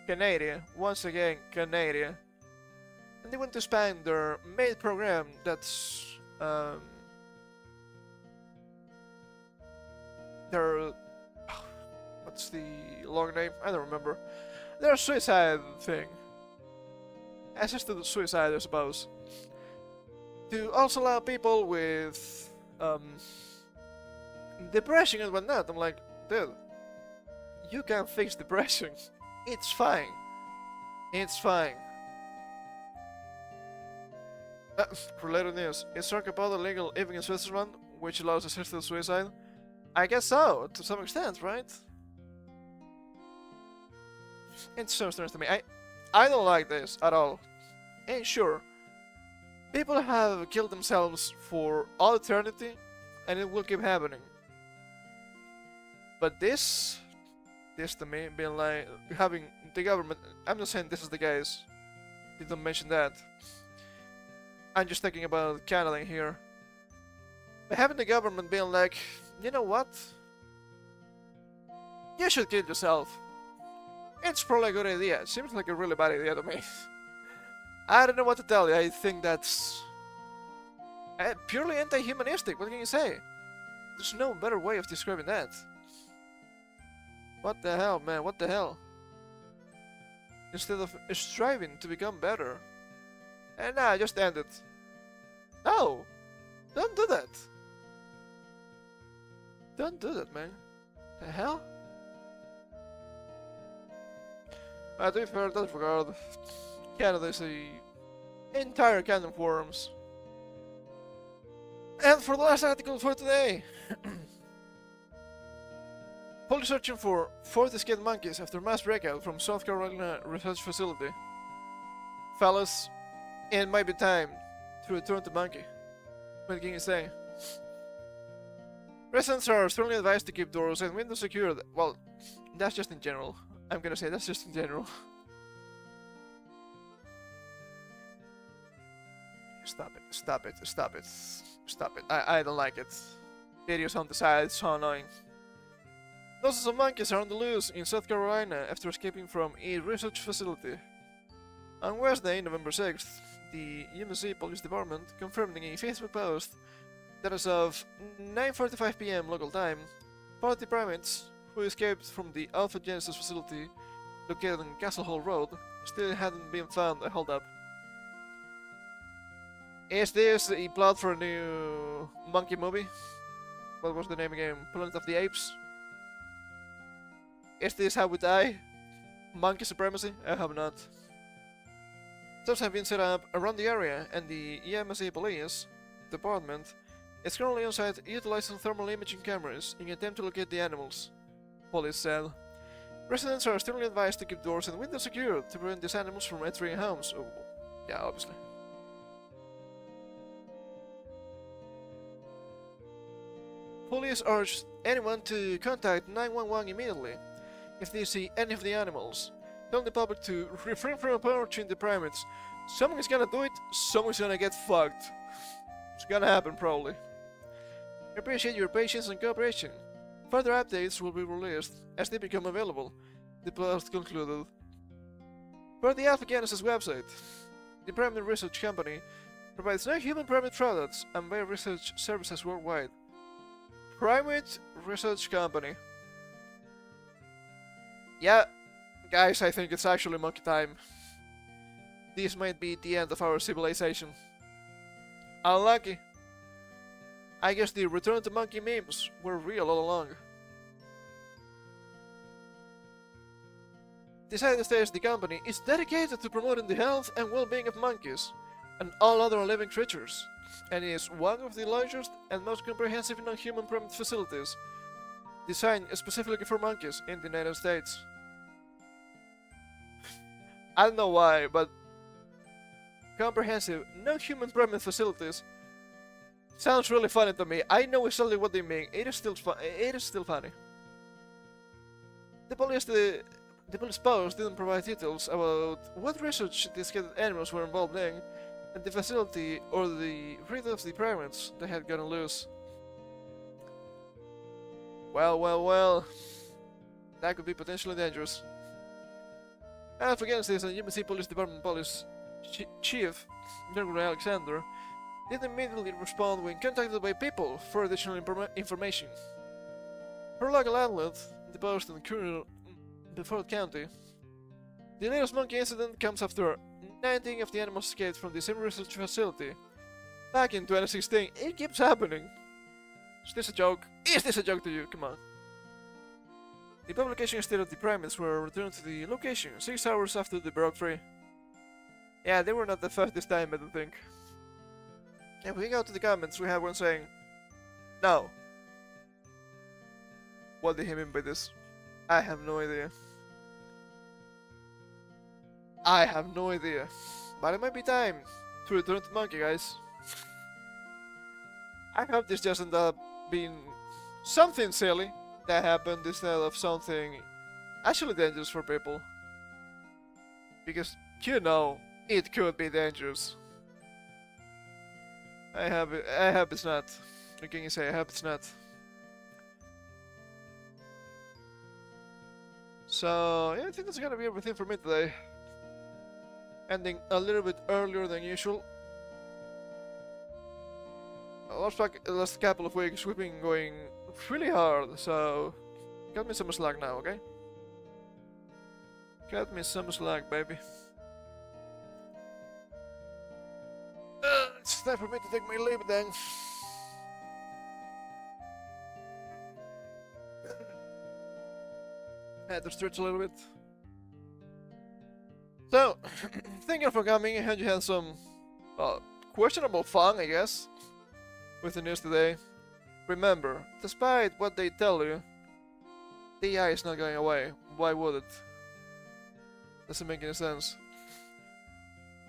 A: Canada, once again Canada, and they want to expand their main program that's their, what's the long name? I don't remember. Their suicide thing. Assisted suicide, I suppose. To also allow people with depression and whatnot. I'm like, dude, you can fix depression. It's fine. It's fine. Related news. Is Sarcopod illegal even in Switzerland, which allows assisted suicide? I guess so, to some extent, right? It's so strange to me. I don't like this at all. And sure, people have killed themselves for all eternity, and it will keep happening. But this to me, being like, having the government, I'm not saying this is the case, they don't mention that. I'm just thinking about Canada here. But having the government being like, you know what? You should kill yourself. It's probably a good idea. It seems like a really bad idea to me. I don't know what to tell you. I think that's purely anti-humanistic. What can you say? There's no better way of describing that. What the hell, man? What the hell? Instead of striving to become better. And nah, just end it. No! Don't do that! Don't do that, man. The hell? To be fair, that regard, Canada is a entire can of worms. And for the last article for today, police searching for 40 scared monkeys after mass breakout from South Carolina research facility. Fellas, it might be time to return to monkey. What can you say? Residents are strongly advised to keep doors and windows secured. Well, that's just in general. I'm gonna say that's just in general. Stop it, stop it, stop it, stop it. I don't like it. Videos on the side, it's so annoying. Dozens of monkeys are on the loose in South Carolina after escaping from a research facility. On Wednesday, November 6th, the UMC Police Department confirmed in a Facebook post that as of 9:45 PM local time, 40 primates who escaped from the Alpha Genesis facility located on Castle Hall Road still hadn't been found and held up. Is this a plot for a new monkey movie? What was the name again? Planet of the Apes? Is this how we die? Monkey supremacy? I hope not. Traps have been set up around the area, and the EMSA Police Department is currently on site utilizing thermal imaging cameras in an attempt to locate the animals, police said. Residents are strongly advised to keep doors and windows secured to prevent these animals from entering homes. Oh, yeah, obviously. Police urge anyone to contact 911 immediately if they see any of the animals. Tell the public to refrain from approaching the primates. Someone's gonna do it, someone's gonna get fucked. It's gonna happen, probably. I appreciate your patience and cooperation. Further updates will be released as they become available, the post concluded. Per the Alpha Genesis website, the primate research company provides no human primate products and bio-research services worldwide. Primate research company. Yeah, guys, I think it's actually monkey time. This might be the end of our civilization. Unlucky. I guess the return to monkey memes were real all along. The site states the company is dedicated to promoting the health and well-being of monkeys and all other living creatures, and is one of the largest and most comprehensive non-human primate facilities designed specifically for monkeys in the United States. I don't know why, but comprehensive non-human primate facilities sounds really funny to me. I know exactly what they mean. It is still funny. The police post didn't provide details about what research these scared animals were involved in, and the facility or the breed of the primates that had gotten loose. Well, that could be potentially dangerous. As against this, UMC Police Department Police Chief Gregory Alexander did immediately respond when contacted by people for additional information. Per local outlet, the Post and Courier in Ford County, the latest monkey incident comes after 19 of the animals escaped from the same research facility back in 2016. It keeps happening. Is this a joke? Is this a joke to you? Come on. The publication stated the primates were returned to the location 6 hours after they broke free. Yeah, they were not that fast this time, I don't think. If we go to the comments, we have one saying, no. What did he mean by this? I have no idea. I have no idea. But it might be time to return to monkey, guys. I hope this just ended up being something silly that happened instead of something actually dangerous for people. Because, you know, it could be dangerous. I hope it's not. What can you say? I hope it's not. So, yeah, I think that's gonna be everything for me today. Ending a little bit earlier than usual. Last couple of weeks we've been going really hard, so cut me some slack now, okay? Cut me some slack, baby. It's time for me to take my leave then. I had to stretch a little bit. So, thank you for coming. I heard you had some questionable fun, I guess, with the news today. Remember, despite what they tell you, the AI is not going away. Why would it? Doesn't make any sense.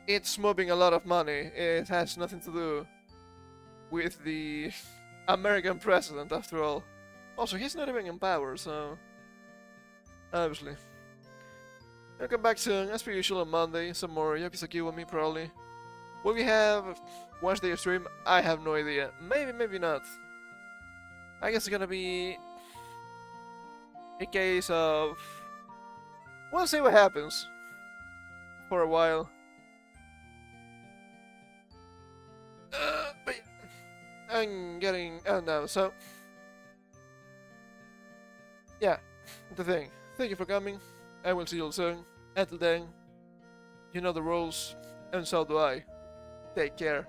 A: It's moving a lot of money. It has nothing to do with the American president, after all. Also, he's not even in power, so obviously. I'll come back soon, as per usual on Monday. Some more Yakusaki with me, probably. Will we have Wednesday stream? I have no idea. Maybe, maybe not. I guess it's gonna be a case of... we'll see what happens for a while. But I'm getting out now, so... yeah, the thing. Thank you for coming. I will see you all soon. Until then, you know the rules, and so do I. Take care.